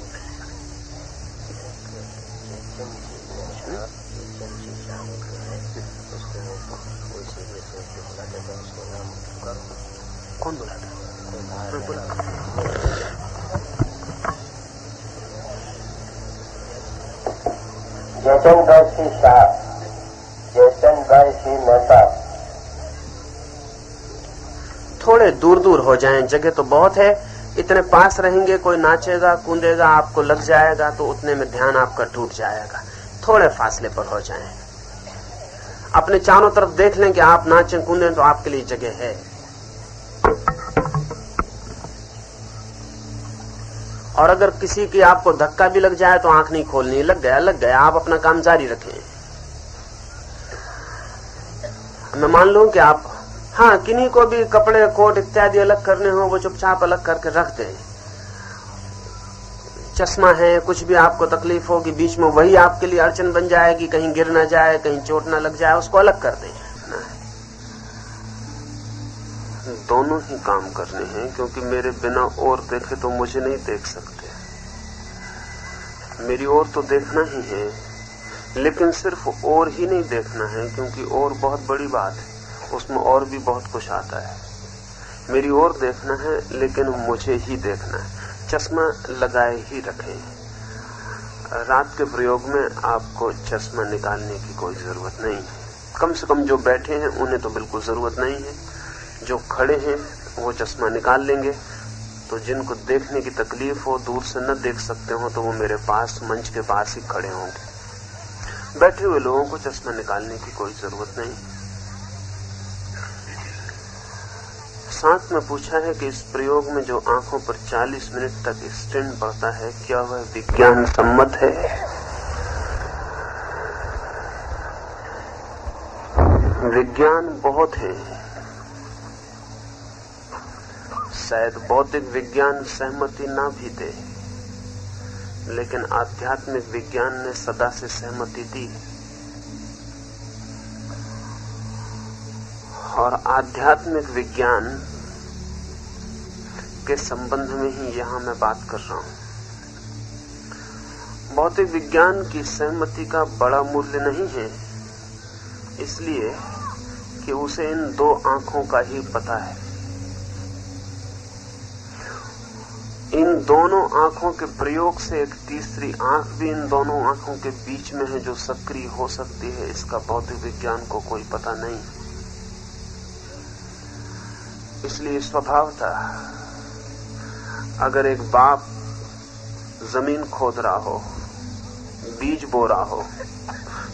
कौन बुलाता? जयचंदभाई सिंह साहब, जयचंदभाई सिंह मेहता। थोड़े दूर दूर हो जाएं, जगह तो बहुत है। इतने पास रहेंगे, कोई नाचेगा कूदेगा, आपको लग जाएगा, तो उतने में ध्यान आपका टूट जाएगा। थोड़े फासले पर हो जाएं। अपने चारों तरफ देख लें कि आप नाचें कूदें तो आपके लिए जगह है। और अगर किसी की आपको धक्का भी लग जाए तो आंख नहीं खोलनी, लग गया, आप अपना काम जारी रखें। मैं मान लूं कि आप, हाँ, किन्हीं को भी कपड़े कोट इत्यादि अलग करने हो, वो चुपचाप अलग करके रख दें। चश्मा है, कुछ भी आपको तकलीफ होगी बीच में, वही आपके लिए अड़चन बन जाएगी, कहीं गिर ना जाए, कहीं चोट ना लग जाए, उसको अलग कर दें। दोनों ही काम करने हैं, क्योंकि मेरे बिना और देखे तो मुझे नहीं देख सकते। मेरी ओर तो देखना ही है, लेकिन सिर्फ और ही नहीं देखना है, क्योंकि और बहुत बड़ी बात है, उसमें और भी बहुत कुछ आता है। मेरी ओर देखना है, लेकिन मुझे ही देखना है। चश्मा लगाए ही रखें। रात के प्रयोग में आपको चश्मा निकालने की कोई जरूरत नहीं है। कम से कम जो बैठे हैं उन्हें तो बिल्कुल जरूरत नहीं है। जो खड़े हैं वो चश्मा निकाल लेंगे, तो जिनको देखने की तकलीफ हो, दूर से न देख सकते हो, तो वो मेरे पास मंच के पास ही खड़े होंगे। बैठे हुए लोगों को चश्मा निकालने की कोई जरूरत नहीं। साथ में पूछा है कि इस प्रयोग में जो आंखों पर 40 मिनट तक स्टेन पड़ता है, क्या वह विज्ञान सम्मत है? विज्ञान बहुत है। शायद भौतिक विज्ञान सहमति ना भी दे, लेकिन आध्यात्मिक विज्ञान ने सदा से सहमति दी। और आध्यात्मिक विज्ञान के संबंध में ही यहां मैं बात कर रहा हूं। भौतिक विज्ञान की सहमति का बड़ा मूल्य नहीं है, इसलिए कि उसे इन 2 आंखों का ही पता है। इन दोनों आंखों के प्रयोग से एक तीसरी आंख भी इन दोनों आंखों के बीच में है, जो सक्रिय हो सकती है। इसका भौतिक विज्ञान को कोई पता नहीं। इसलिए स्वभाव था, अगर एक बाप जमीन खोद रहा हो, बीज बो रहा हो,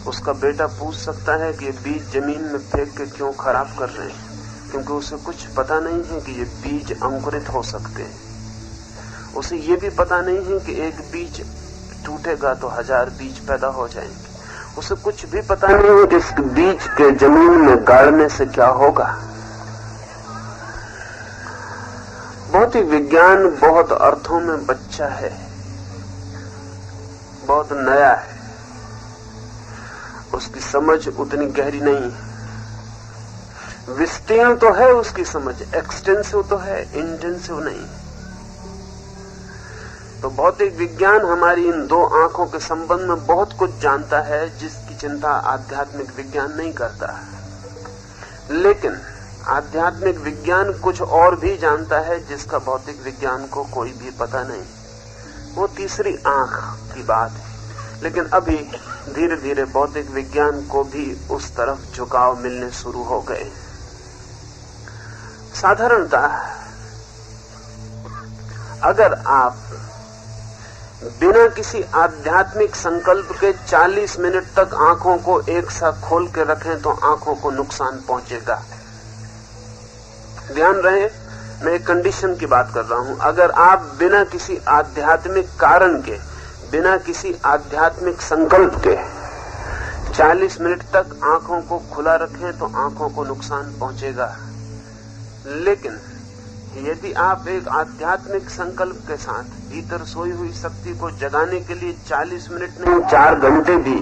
उसका बेटा पूछ सकता है कि ये बीज जमीन में फेंक के क्यों खराब कर रहे हैं, क्योंकि उसे कुछ पता नहीं है कि ये बीज अंकुरित हो सकते हैं। उसे ये भी पता नहीं है कि एक बीज टूटेगा तो 1000 बीज पैदा हो जाएंगे। उसे कुछ भी पता नहीं है कि इस बीज के जमीन में गाड़ने से क्या होगा। भौतिक विज्ञान बहुत अर्थों में बच्चा है, बहुत नया है। उसकी समझ उतनी गहरी नहीं है। विस्तीर्ण तो है उसकी समझ, एक्सटेंसिव तो है, इंटेंसिव नहीं। तो भौतिक विज्ञान हमारी इन 2 आंखों के संबंध में बहुत कुछ जानता है, जिसकी चिंता आध्यात्मिक विज्ञान नहीं करता। लेकिन आध्यात्मिक विज्ञान कुछ और भी जानता है, जिसका भौतिक विज्ञान को कोई भी पता नहीं। वो तीसरी आंख की बात है। लेकिन अभी धीरे धीरे बौद्धिक विज्ञान को भी उस तरफ झुकाव मिलने शुरू हो गए। साधारणतः अगर आप बिना किसी आध्यात्मिक संकल्प के 40 मिनट तक आंखों को एक साथ खोल के रखें तो आंखों को नुकसान पहुंचेगा। ध्यान रहे, मैं एक कंडीशन की बात कर रहा हूं। अगर आप बिना किसी आध्यात्मिक कारण के, बिना किसी आध्यात्मिक संकल्प के 40 मिनट तक आंखों को खुला रखें तो आंखों को नुकसान पहुंचेगा। लेकिन यदि आप एक आध्यात्मिक संकल्प के साथ भीतर सोई हुई शक्ति को जगाने के लिए 40 मिनट नहीं 4 घंटे भी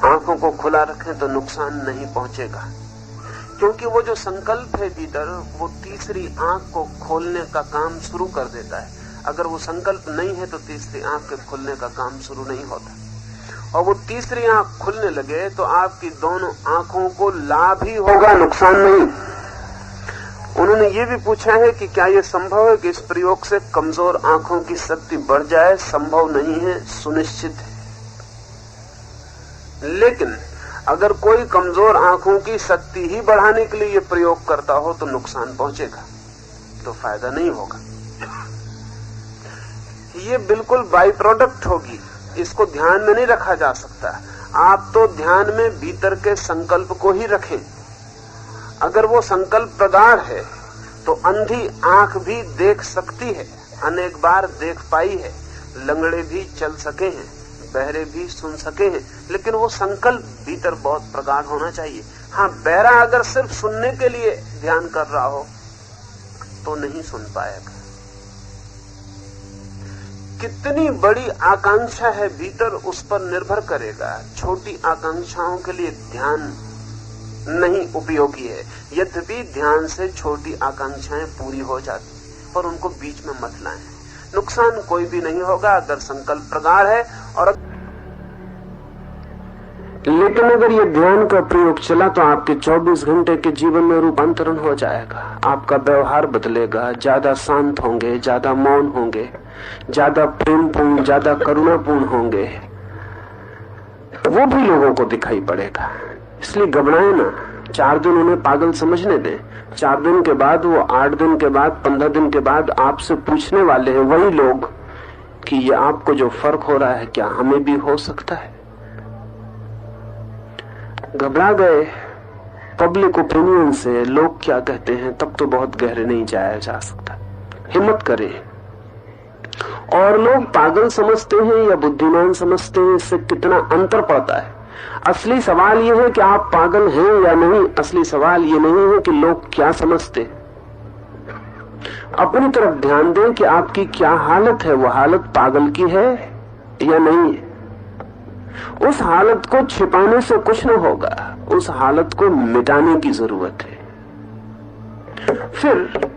आंखों को खुला रखें तो नुकसान नहीं पहुंचेगा। क्योंकि वो जो संकल्प है भीतर, वो तीसरी आंख को खोलने का काम शुरू कर देता है। अगर वो संकल्प नहीं है तो तीसरी आंख के खुलने का काम शुरू नहीं होता। और वो तीसरी आंख खुलने लगे तो आपकी दोनों आंखों को लाभ ही होगा, नुकसान नहीं। उन्होंने ये भी पूछा है कि क्या यह संभव है कि इस प्रयोग से कमजोर आंखों की शक्ति बढ़ जाए। संभव नहीं है, सुनिश्चित है। लेकिन अगर कोई कमजोर आंखों की शक्ति ही बढ़ाने के लिए ये प्रयोग करता हो तो नुकसान पहुंचेगा, तो फायदा नहीं होगा। ये बिल्कुल बाई प्रोडक्ट होगी, इसको ध्यान में नहीं रखा जा सकता। आप तो ध्यान में भीतर के संकल्प को ही रखें। अगर वो संकल्प प्रगाढ़ है तो अंधी आंख भी देख सकती है, अनेक बार देख पाई है। लंगड़े भी चल सके हैं, बहरे भी सुन सके हैं, लेकिन वो संकल्प भीतर बहुत प्रगाढ़ होना चाहिए। हाँ, बहरा अगर सिर्फ सुनने के लिए ध्यान कर रहा हो तो नहीं सुन पाएगा। कितनी बड़ी आकांक्षा है भीतर, उस पर निर्भर करेगा। छोटी आकांक्षाओं के लिए ध्यान नहीं उपयोगी है। यद्यपि ध्यान से छोटी आकांक्षाएं पूरी हो जाती, पर उनको बीच में मत लाएं। नुकसान कोई भी नहीं होगा अगर संकल्प प्रगाढ़ है। और लेकिन अगर ये ध्यान का प्रयोग चला तो आपके 24 घंटे के जीवन में रूपांतरण हो जाएगा। आपका व्यवहार बदलेगा, ज्यादा शांत होंगे, ज्यादा मौन होंगे, ज्यादा प्रेमपूर्ण, ज्यादा करुणापूर्ण होंगे। वो भी लोगों को दिखाई पड़ेगा। इसलिए घबराए ना। 4 दिन उन्हें पागल समझने दें। 4 दिन के बाद, वो 8 दिन के बाद, 15 दिन के बाद आपसे पूछने वाले हैं वही लोग कि ये आपको जो फर्क हो रहा है क्या हमें भी हो सकता है। घबरा गए पब्लिक ओपिनियन से, लोग क्या कहते हैं, तब तो बहुत गहरे नहीं जाया जा सकता। हिम्मत करें। और लोग पागल समझते हैं या बुद्धिमान समझते हैं, इससे कितना अंतर पड़ता है। असली सवाल यह है कि आप पागल हैं या नहीं। असली सवाल यह नहीं है कि लोग क्या समझते। अपनी तरफ ध्यान दें कि आपकी क्या हालत है। वो हालत पागल की है या नहीं है। उस हालत को छिपाने से कुछ न होगा, उस हालत को मिटाने की जरूरत है। फिर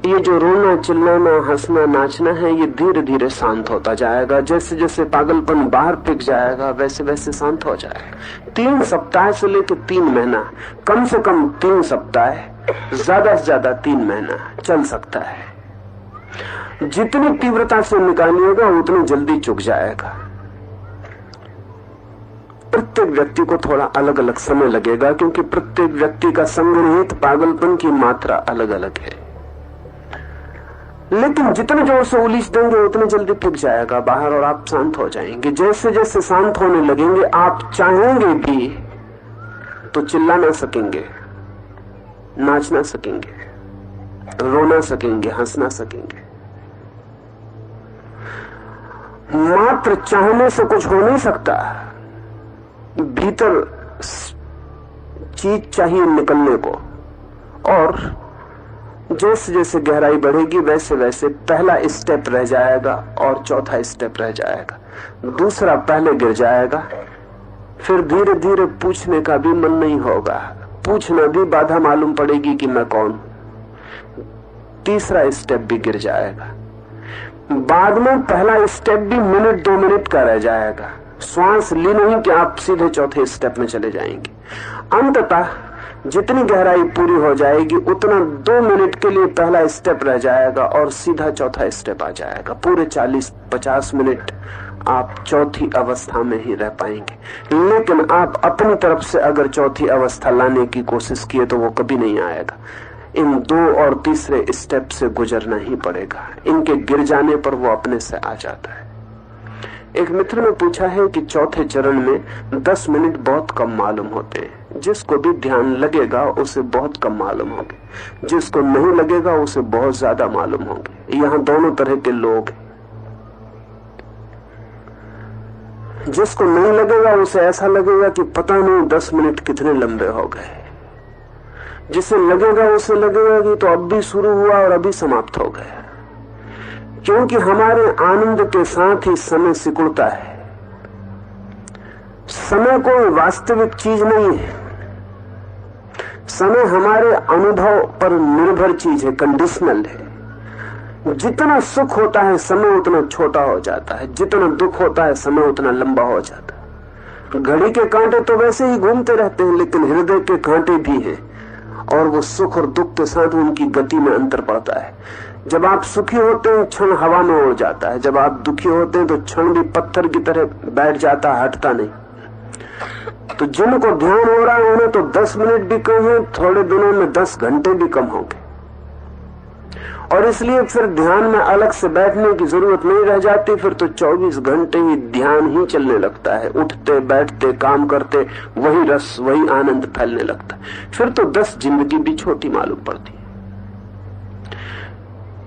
ये जो रोना, चिल्लाना, हंसना, नाचना है, ये धीरे धीरे शांत होता जाएगा। जैसे जैसे पागलपन बाहर फिक जाएगा वैसे वैसे शांत हो जाएगा। 3 सप्ताह से लेकर 3 महीना, कम से कम 3 सप्ताह, ज्यादा से ज्यादा 3 महीना चल सकता है। जितनी तीव्रता से निकालिएगा उतनी जल्दी चुक जाएगा। प्रत्येक व्यक्ति को थोड़ा अलग अलग समय लगेगा, क्योंकि प्रत्येक व्यक्ति का संग्रहित पागलपन की मात्रा अलग अलग है। लेकिन जितने जोर से उलीच देंगे उतने जल्दी फिक जाएगा बाहर और आप शांत हो जाएंगे। जैसे जैसे शांत होने लगेंगे, आप चाहेंगे भी तो चिल्ला ना सकेंगे, नाच ना सकेंगे, रो ना सकेंगे, हंस ना सकेंगे। मात्र चाहने से कुछ हो नहीं सकता। भीतर चीज चाहिए निकलने को। और जैसे जैसे गहराई बढ़ेगी वैसे वैसे पहला स्टेप रह जाएगा और चौथा स्टेप रह जाएगा, दूसरा पहले गिर जाएगा। फिर धीरे धीरे पूछने का भी मन नहीं होगा, पूछना भी बाधा मालूम पड़ेगी कि मैं कौन। तीसरा स्टेप भी गिर जाएगा। बाद में पहला स्टेप भी मिनट 2 मिनट का रह जाएगा। श्वास ली नहीं कि आप सीधे चौथे स्टेप में चले जाएंगे। अंततः जितनी गहराई पूरी हो जाएगी उतना 2 मिनट के लिए पहला स्टेप रह जाएगा और सीधा चौथा स्टेप आ जाएगा। पूरे 40-50 मिनट आप चौथी अवस्था में ही रह पाएंगे। लेकिन आप अपनी तरफ से अगर चौथी अवस्था लाने की कोशिश किए तो वो कभी नहीं आएगा। इन 2 और तीसरे स्टेप से गुजरना ही पड़ेगा। इनके गिर जाने पर वो अपने से आ जाता है। एक मित्र ने पूछा है कि चौथे चरण में 10 मिनट बहुत कम मालूम होते हैं। जिसको भी ध्यान लगेगा उसे बहुत कम मालूम होंगे, जिसको नहीं लगेगा उसे बहुत ज्यादा मालूम होंगे। यहाँ दोनों तरह के लोग हैं। जिसको नहीं लगेगा उसे ऐसा लगेगा कि पता नहीं 10 मिनट कितने लंबे हो गए। जिसे लगेगा उसे लगेगा कि तो अब भी शुरू हुआ और अभी समाप्त हो गया। क्योंकि हमारे आनंद के साथ ही समय सिकुड़ता है। समय कोई वास्तविक चीज नहीं है। समय हमारे अनुभव पर निर्भर चीज है, कंडीशनल है। जितना सुख होता है समय उतना छोटा हो जाता है, जितना दुख होता है समय उतना लंबा हो जाता है। घड़ी के कांटे तो वैसे ही घूमते रहते हैं, लेकिन हृदय के कांटे भी हैं और वो सुख और दुख के साथ उनकी गति में अंतर पड़ता है। जब आप सुखी होते हैं क्षण हवा में उड़ जाता है, जब आप दुखी होते हैं तो क्षण भी पत्थर की तरह बैठ जाता है, हटता नहीं। तो जिनको ध्यान हो रहा है उन्हें तो 10 मिनट भी कम है, थोड़े दिनों में 10 घंटे भी कम होंगे। और इसलिए फिर ध्यान में अलग से बैठने की जरूरत नहीं रह जाती। फिर तो 24 घंटे ही ध्यान ही चलने लगता है। उठते बैठते काम करते वही रस वही आनंद फैलने लगता है। फिर तो 10 जिंदगी भी छोटी मालूम पड़ती है।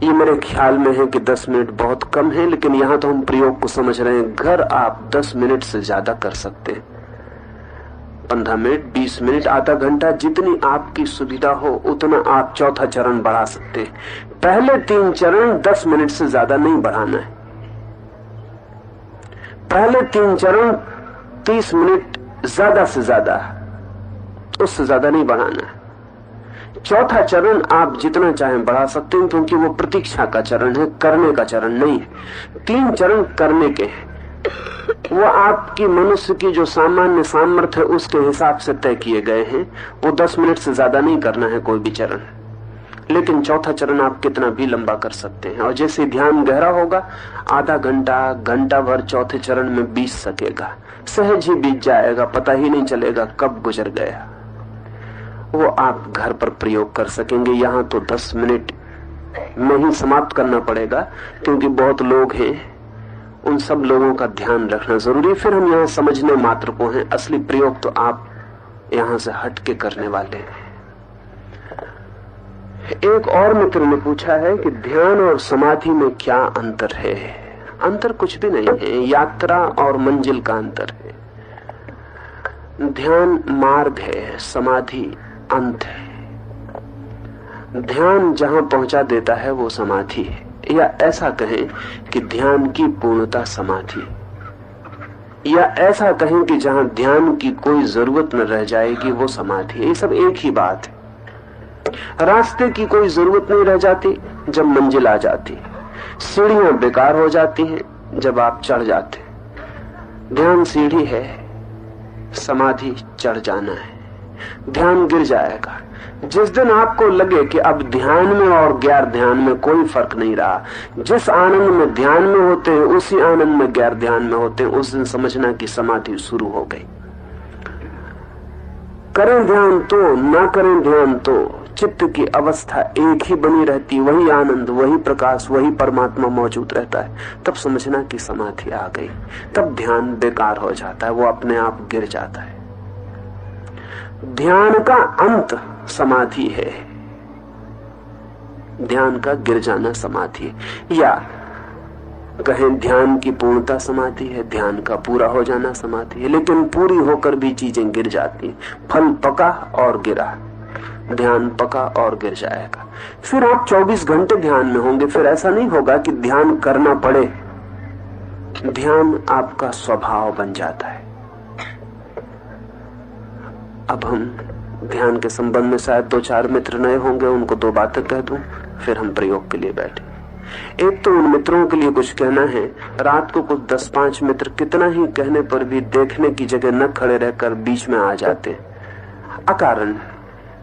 ये मेरे ख्याल में है कि 10 मिनट बहुत कम है, लेकिन यहाँ तो हम प्रयोग को समझ रहे हैं। घर आप 10 मिनट से ज्यादा कर सकते हैं। 15 मिनट, 20 मिनट, आधा घंटा, जितनी आपकी सुविधा हो उतना आप चौथा चरण बढ़ा सकते हैं। पहले 3 चरण 10 मिनट से ज्यादा नहीं बढ़ाना है। पहले 3 चरण 30 मिनट ज्यादा से ज्यादा, उससे ज्यादा नहीं बढ़ाना है। चौथा चरण आप जितना चाहें बढ़ा सकते हैं, क्योंकि वो प्रतीक्षा का चरण है, करने का चरण नहीं है। 3 चरण करने के हैं। वो आपकी मनुष्य की जो सामान्य सामर्थ्य है उसके हिसाब से तय किए गए हैं। वो 10 मिनट से ज्यादा नहीं करना है कोई भी चरण। लेकिन चौथा चरण आप कितना भी लंबा कर सकते हैं। और जैसे ध्यान गहरा होगा, आधा घंटा, घंटा भर चौथे चरण में बीत सकेगा, सहज ही बीत जाएगा, पता ही नहीं चलेगा कब गुजर गया। वो आप घर पर प्रयोग कर सकेंगे। यहाँ तो 10 मिनट में ही समाप्त करना पड़ेगा, क्योंकि बहुत लोग हैं। उन सब लोगों का ध्यान रखना जरूरी। फिर हम यहाँ समझने मात्र को हैं, असली प्रयोग तो आप यहाँ से हट के करने वाले हैं। एक और मित्र ने पूछा है कि ध्यान और समाधि में क्या अंतर है। अंतर कुछ भी नहीं है, यात्रा और मंजिल का अंतर है। ध्यान मार्ग है, समाधि अंत है। ध्यान जहां पहुंचा देता है वो समाधि है, या ऐसा कहें कि ध्यान की पूर्णता समाधि, या ऐसा कहें कि जहां ध्यान की कोई जरूरत न रह जाएगी वो समाधि है। ये सब एक ही बात है। रास्ते की कोई जरूरत नहीं रह जाती जब मंजिल आ जाती, सीढ़ियां बेकार हो जाती हैं जब आप चढ़ जाते। ध्यान सीढ़ी है, समाधि चढ़ जाना है। ध्यान गिर जाएगा जिस दिन आपको लगे कि अब ध्यान में और गैर ध्यान में कोई फर्क नहीं रहा। जिस आनंद में ध्यान में होते हैं उसी आनंद में गैर ध्यान में होते हैं, उस दिन समझना कि समाधि शुरू हो गई। करें ध्यान तो ना करें ध्यान तो चित्त की अवस्था एक ही बनी रहती, वही आनंद, वही प्रकाश, वही परमात्मा मौजूद रहता है। तब समझना कि समाधि आ गई। तब ध्यान बेकार हो जाता है, वो अपने आप गिर जाता है। ध्यान का अंत समाधि है, ध्यान का गिर जाना समाधि है। या कहें ध्यान की पूर्णता समाधि है, ध्यान का पूरा हो जाना समाधि है। लेकिन पूरी होकर भी चीजें गिर जाती हैं। फल पका और गिरा, ध्यान पका और गिर जाएगा। फिर आप 24 घंटे ध्यान में होंगे। फिर ऐसा नहीं होगा कि ध्यान करना पड़े, ध्यान आपका स्वभाव बन जाता है। अब हम ध्यान के संबंध में शायद 2-4 मित्र नए होंगे, उनको 2 बातें कह दूं, फिर हम प्रयोग के लिए बैठे। एक तो उन मित्रों के लिए कुछ कहना है। रात को कुछ 10-5 मित्र कितना ही कहने पर भी देखने की जगह न खड़े रहकर बीच में आ जाते अकारण।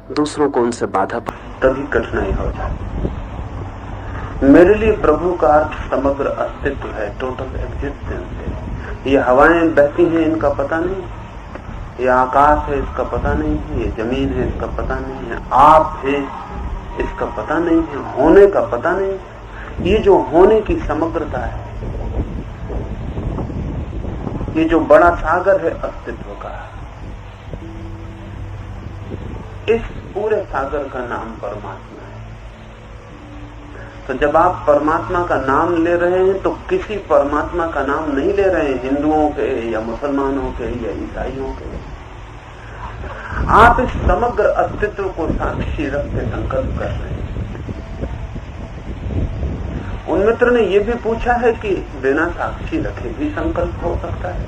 दूसरों को उनसे बाधा तभी कठिनाई हो जाती। मेरे लिए प्रभु का अर्थ समग्र अस्तित्व है, टोटल एग्जिस्टेंस है। ये हवाएं बहती हैं, इनका पता नहीं, ये आकाश है, इसका पता नहीं है, ये जमीन है, इसका पता नहीं है, आप है, इसका पता नहीं है, होने का पता नहीं है। ये जो होने की समग्रता है, ये जो बड़ा सागर है अस्तित्व का, इस पूरे सागर का नाम परमात्मा है। तो जब आप परमात्मा का नाम ले रहे हैं तो किसी परमात्मा का नाम नहीं ले रहे हैं, हिंदुओं के या मुसलमानों के या ईसाइयों के। आप इस समग्र अस्तित्व को साक्षी रख के संकल्प कर रहे हैं। उन मित्र ने यह भी पूछा है कि बिना साक्षी रखे भी संकल्प हो सकता है?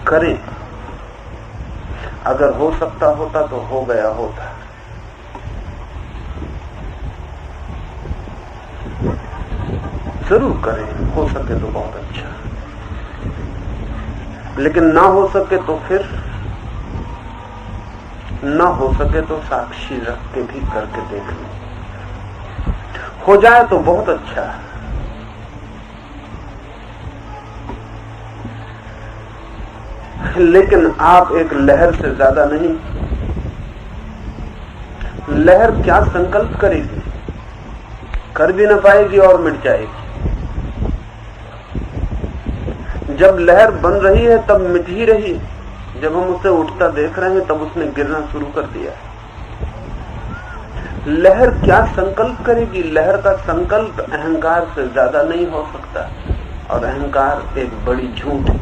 करें। अगर हो सकता होता तो हो गया होता। जरूर करें, हो सके तो बहुत अच्छा, लेकिन ना हो सके तो फिर ना हो सके तो साक्षी रख के भी करके देख लें। हो जाए तो बहुत अच्छा, लेकिन आप एक लहर से ज्यादा नहीं। लहर क्या संकल्प करेगी? कर भी ना पाएगी और मिट जाएगी। जब लहर बन रही है तब मिट ही रही है। जब हम उसे उठता देख रहे हैं तब उसने गिरना शुरू कर दिया है। लहर क्या संकल्प करेगी? लहर का संकल्प अहंकार से ज्यादा नहीं हो सकता, और अहंकार एक बड़ी झूठ है।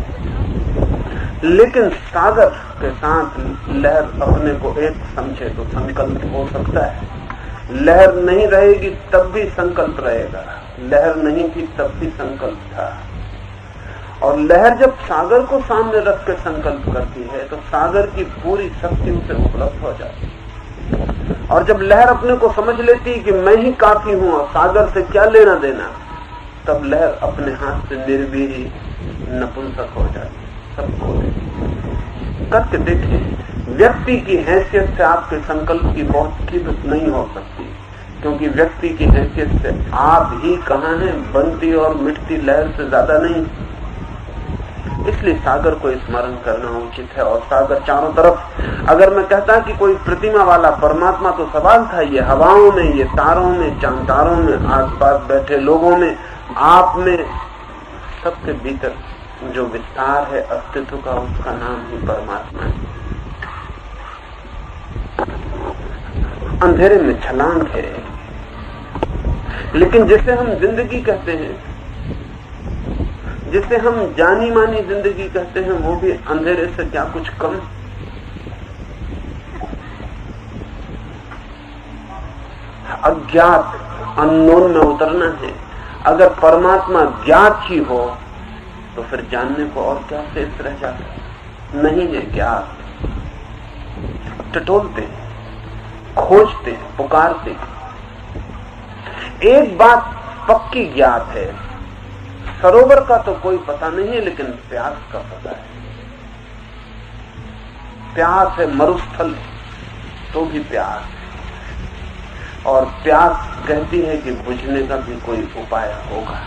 लेकिन सागर के साथ लहर अपने को एक समझे तो संकल्प हो सकता है। लहर नहीं रहेगी तब भी संकल्प रहेगा, लहर नहीं थी तब भी संकल्प था। और लहर जब सागर को सामने रख के संकल्प करती है तो सागर की पूरी शक्ति उसे उपलब्ध हो जाती है। और जब लहर अपने को समझ लेती है कि मैं ही काफी हूं और सागर से क्या लेना देना, तब लहर अपने हाथ से निर्वीरी नपुंसक हो जाती है। सबको करके देखें। व्यक्ति की हैसियत से आपके संकल्प की बहुत कीमत नहीं हो सकती, क्योंकि व्यक्ति की हैसियत से आप ही कहां हैं, बनती और मिटती लहर से ज्यादा नहीं। इसलिए सागर को स्मरण करना उचित है। और सागर चारों तरफ, अगर मैं कहता कि कोई प्रतिमा वाला परमात्मा, तो सवाल था ये हवाओं में, ये तारों में, चांद तारों में, आसपास बैठे लोगों में, आप में, सबके भीतर जो विस्तार है अस्तित्व का, उसका नाम ही परमात्मा है। अंधेरे में छलांग है, लेकिन जिसे हम जिंदगी कहते हैं, जिसे हम जानी मानी जिंदगी कहते हैं, वो भी अंधेरे से क्या कुछ कम? अज्ञात अननोन में उतरना है। अगर परमात्मा ज्ञात ही हो तो फिर जानने को और क्या शेष रह जाता है? नहीं है ज्ञात। टटोलते हैं, खोजते हैं, पुकारते हैं। एक बात पक्की ज्ञात है, सरोवर का तो कोई पता नहीं है, लेकिन प्यास का पता है। प्यास है, मरुस्थल तो भी प्यास, और प्यास कहती है कि बुझने का भी कोई उपाय होगा।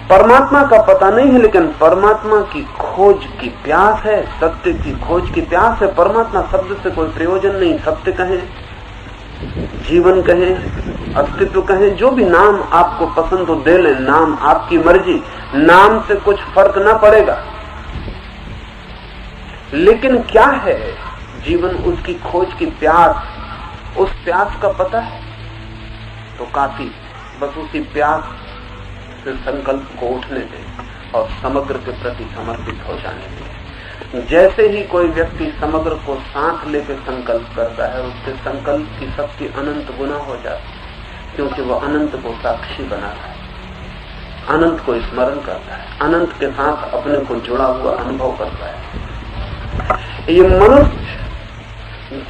परमात्मा का पता नहीं है, लेकिन परमात्मा की खोज की प्यास है, सत्य की खोज की प्यास है। परमात्मा शब्द से कोई प्रयोजन नहीं, सत्य कहें, जीवन कहें, अस्तित्व कहें, जो भी नाम आपको पसंद हो दे लें, नाम आपकी मर्जी, नाम से कुछ फर्क ना पड़ेगा। लेकिन क्या है जीवन? उसकी खोज की प्यास, उस प्यास का पता है तो काफी, बस उसी प्यास से संकल्प को उठने दें और समग्र के प्रति समर्पित हो जाने दें। जैसे ही कोई व्यक्ति समग्र को साथ लेकर संकल्प करता है, उसके संकल्प की शक्ति अनंत गुना हो जाती है, क्योंकि वह अनंत को साक्षी बना रहा है, अनंत को स्मरण करता है, अनंत के साथ अपने को जुड़ा हुआ अनुभव करता है। ये मनुष्य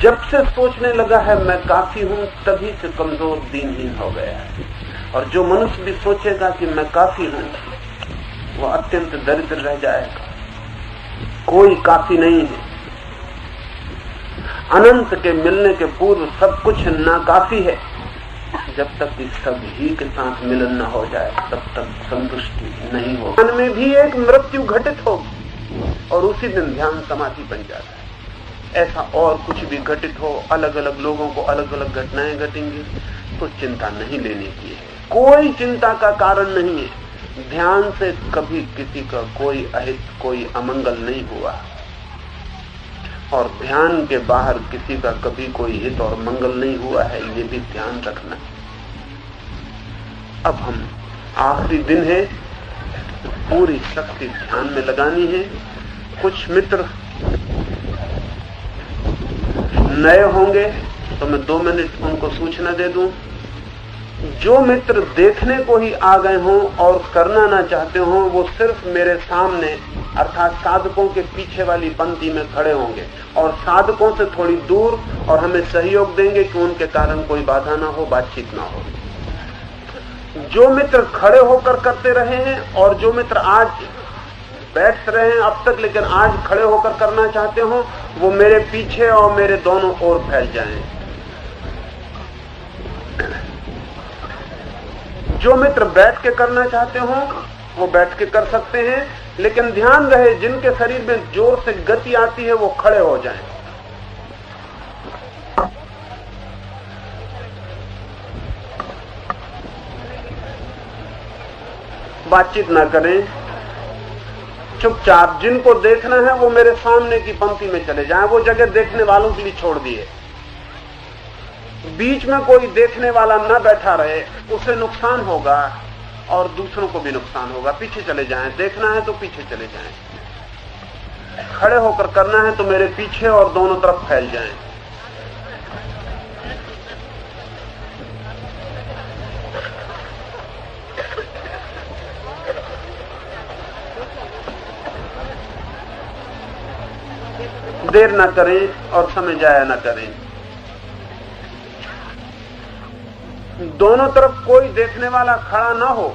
जब से सोचने लगा है मैं काफी हूं, तभी से कमजोर दीनहीन हो गया है। और जो मनुष्य भी सोचेगा कि मैं काफी हूं, वह अत्यंत दरिद्र रह जाएगा। कोई काफी नहीं है। अनंत के मिलने के पूर्व सब कुछ नाकाफी है। जब तक कि सभी के साथ मिलन न हो जाए तब तक संतुष्टि नहीं हो। मन में भी एक मृत्यु घटित होगी और उसी दिन ध्यान समाधि बन जाता है। ऐसा और कुछ भी घटित हो, अलग अलग लोगों को अलग अलग घटनाएं घटेंगी, तो चिंता नहीं लेने की है। कोई चिंता का कारण नहीं है। ध्यान से कभी किसी का कोई अहित, कोई अमंगल नहीं हुआ, और ध्यान के बाहर किसी का कभी कोई हित और मंगल नहीं हुआ है, ये भी ध्यान रखना। अब हम आखिरी दिन है, पूरी शक्ति ध्यान में लगानी है। कुछ मित्र नए होंगे तो मैं 2 मिनट उनको सूचना दे दूं। जो मित्र देखने को ही आ गए हों और करना ना चाहते हों, वो सिर्फ मेरे सामने अर्थात साधकों के पीछे वाली पंक्ति में खड़े होंगे और साधकों से थोड़ी दूर, और हमें सहयोग देंगे कि उनके कारण कोई बाधा ना हो, बातचीत ना हो। जो मित्र खड़े होकर करते रहे हैं और जो मित्र आज बैठ रहे हैं अब तक लेकिन आज खड़े होकर करना चाहते हो, वो मेरे पीछे और मेरे दोनों ओर फैल जाएं। जो मित्र बैठ के करना चाहते हो वो बैठ के कर सकते हैं, लेकिन ध्यान रहे जिनके शरीर में जोर से गति आती है वो खड़े हो जाएं। बातचीत ना करें, चुपचाप जिनको देखना है वो मेरे सामने की पंक्ति में चले जाएं। वो जगह देखने वालों के लिए छोड़ दिए। बीच में कोई देखने वाला न बैठा रहे, उसे नुकसान होगा और दूसरों को भी नुकसान होगा। पीछे चले जाएं। देखना है तो पीछे चले जाएं। खड़े होकर करना है तो मेरे पीछे और दोनों तरफ फैल जाएं। देर ना करें और समय जाया ना करें। दोनों तरफ कोई देखने वाला खड़ा ना हो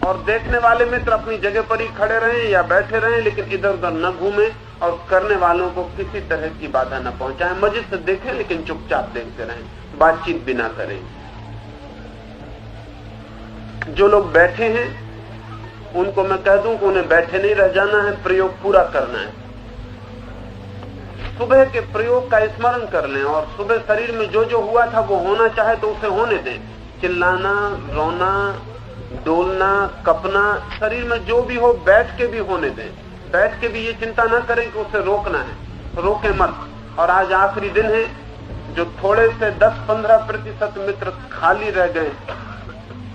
और देखने वाले मित्र अपनी जगह पर ही खड़े रहें या बैठे रहें, लेकिन इधर उधर न घूमें और करने वालों को किसी तरह की बाधा न पहुंचाएं। मजे से देखें लेकिन चुपचाप देखते रहें, बातचीत भी ना करें। जो लोग बैठे हैं उनको मैं कह दूं कि उन्हें बैठे नहीं रह जाना है, प्रयोग पूरा करना है। सुबह के प्रयोग का स्मरण कर लें और सुबह शरीर में जो जो हुआ था वो होना चाहे तो उसे होने दें। चिल्लाना, रोना, डोलना, कपना, शरीर में जो भी हो बैठ के भी होने दें। बैठ के भी ये चिंता ना करें कि उसे रोकना है, रोके मत। और आज आखिरी दिन है, जो थोड़े से 10-15% मित्र खाली रह गए,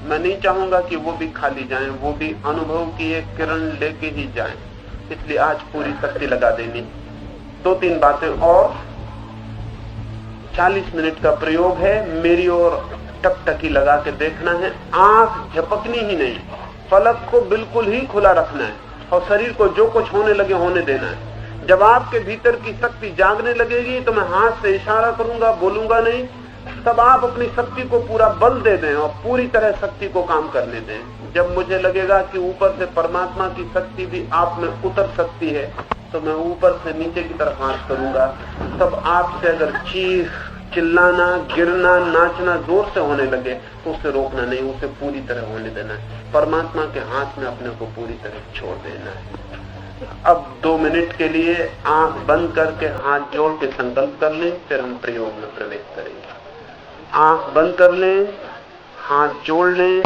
मैं नहीं चाहूंगा कि वो भी खाली जाएं, वो भी अनुभव की एक किरण लेके ही जाएं। इसलिए आज पूरी शक्ति लगा देनी। 2-3 बातें और। 40 मिनट का प्रयोग है। मेरी ओर टकटकी लगा के देखना है, आंख झपकनी ही नहीं, पलक को बिल्कुल ही खुला रखना है और शरीर को जो कुछ होने लगे होने देना है। जब आपके भीतर की शक्ति जागने लगेगी तो मैं हाथ से इशारा करूंगा, बोलूंगा नहीं। तब आप अपनी शक्ति को पूरा बल दे दें और पूरी तरह शक्ति को काम करने दें। जब मुझे लगेगा कि ऊपर से परमात्मा की शक्ति भी आप में उतर सकती है तो मैं ऊपर से नीचे की तरफ हाथ करूंगा। तब आपसे अगर चीख, चिल्लाना, गिरना, नाचना जोर से होने लगे तो उसे रोकना नहीं, उसे पूरी तरह होने देना है। परमात्मा के हाथ में अपने को पूरी तरह छोड़ देना है। अब 2 मिनट के लिए आंख बंद करके हाथ जोड़ के संकल्प कर लें, फिर हम प्रयोग में प्रवेश करेंगे। आंख बंद कर लें, हाथ जोड़ लें।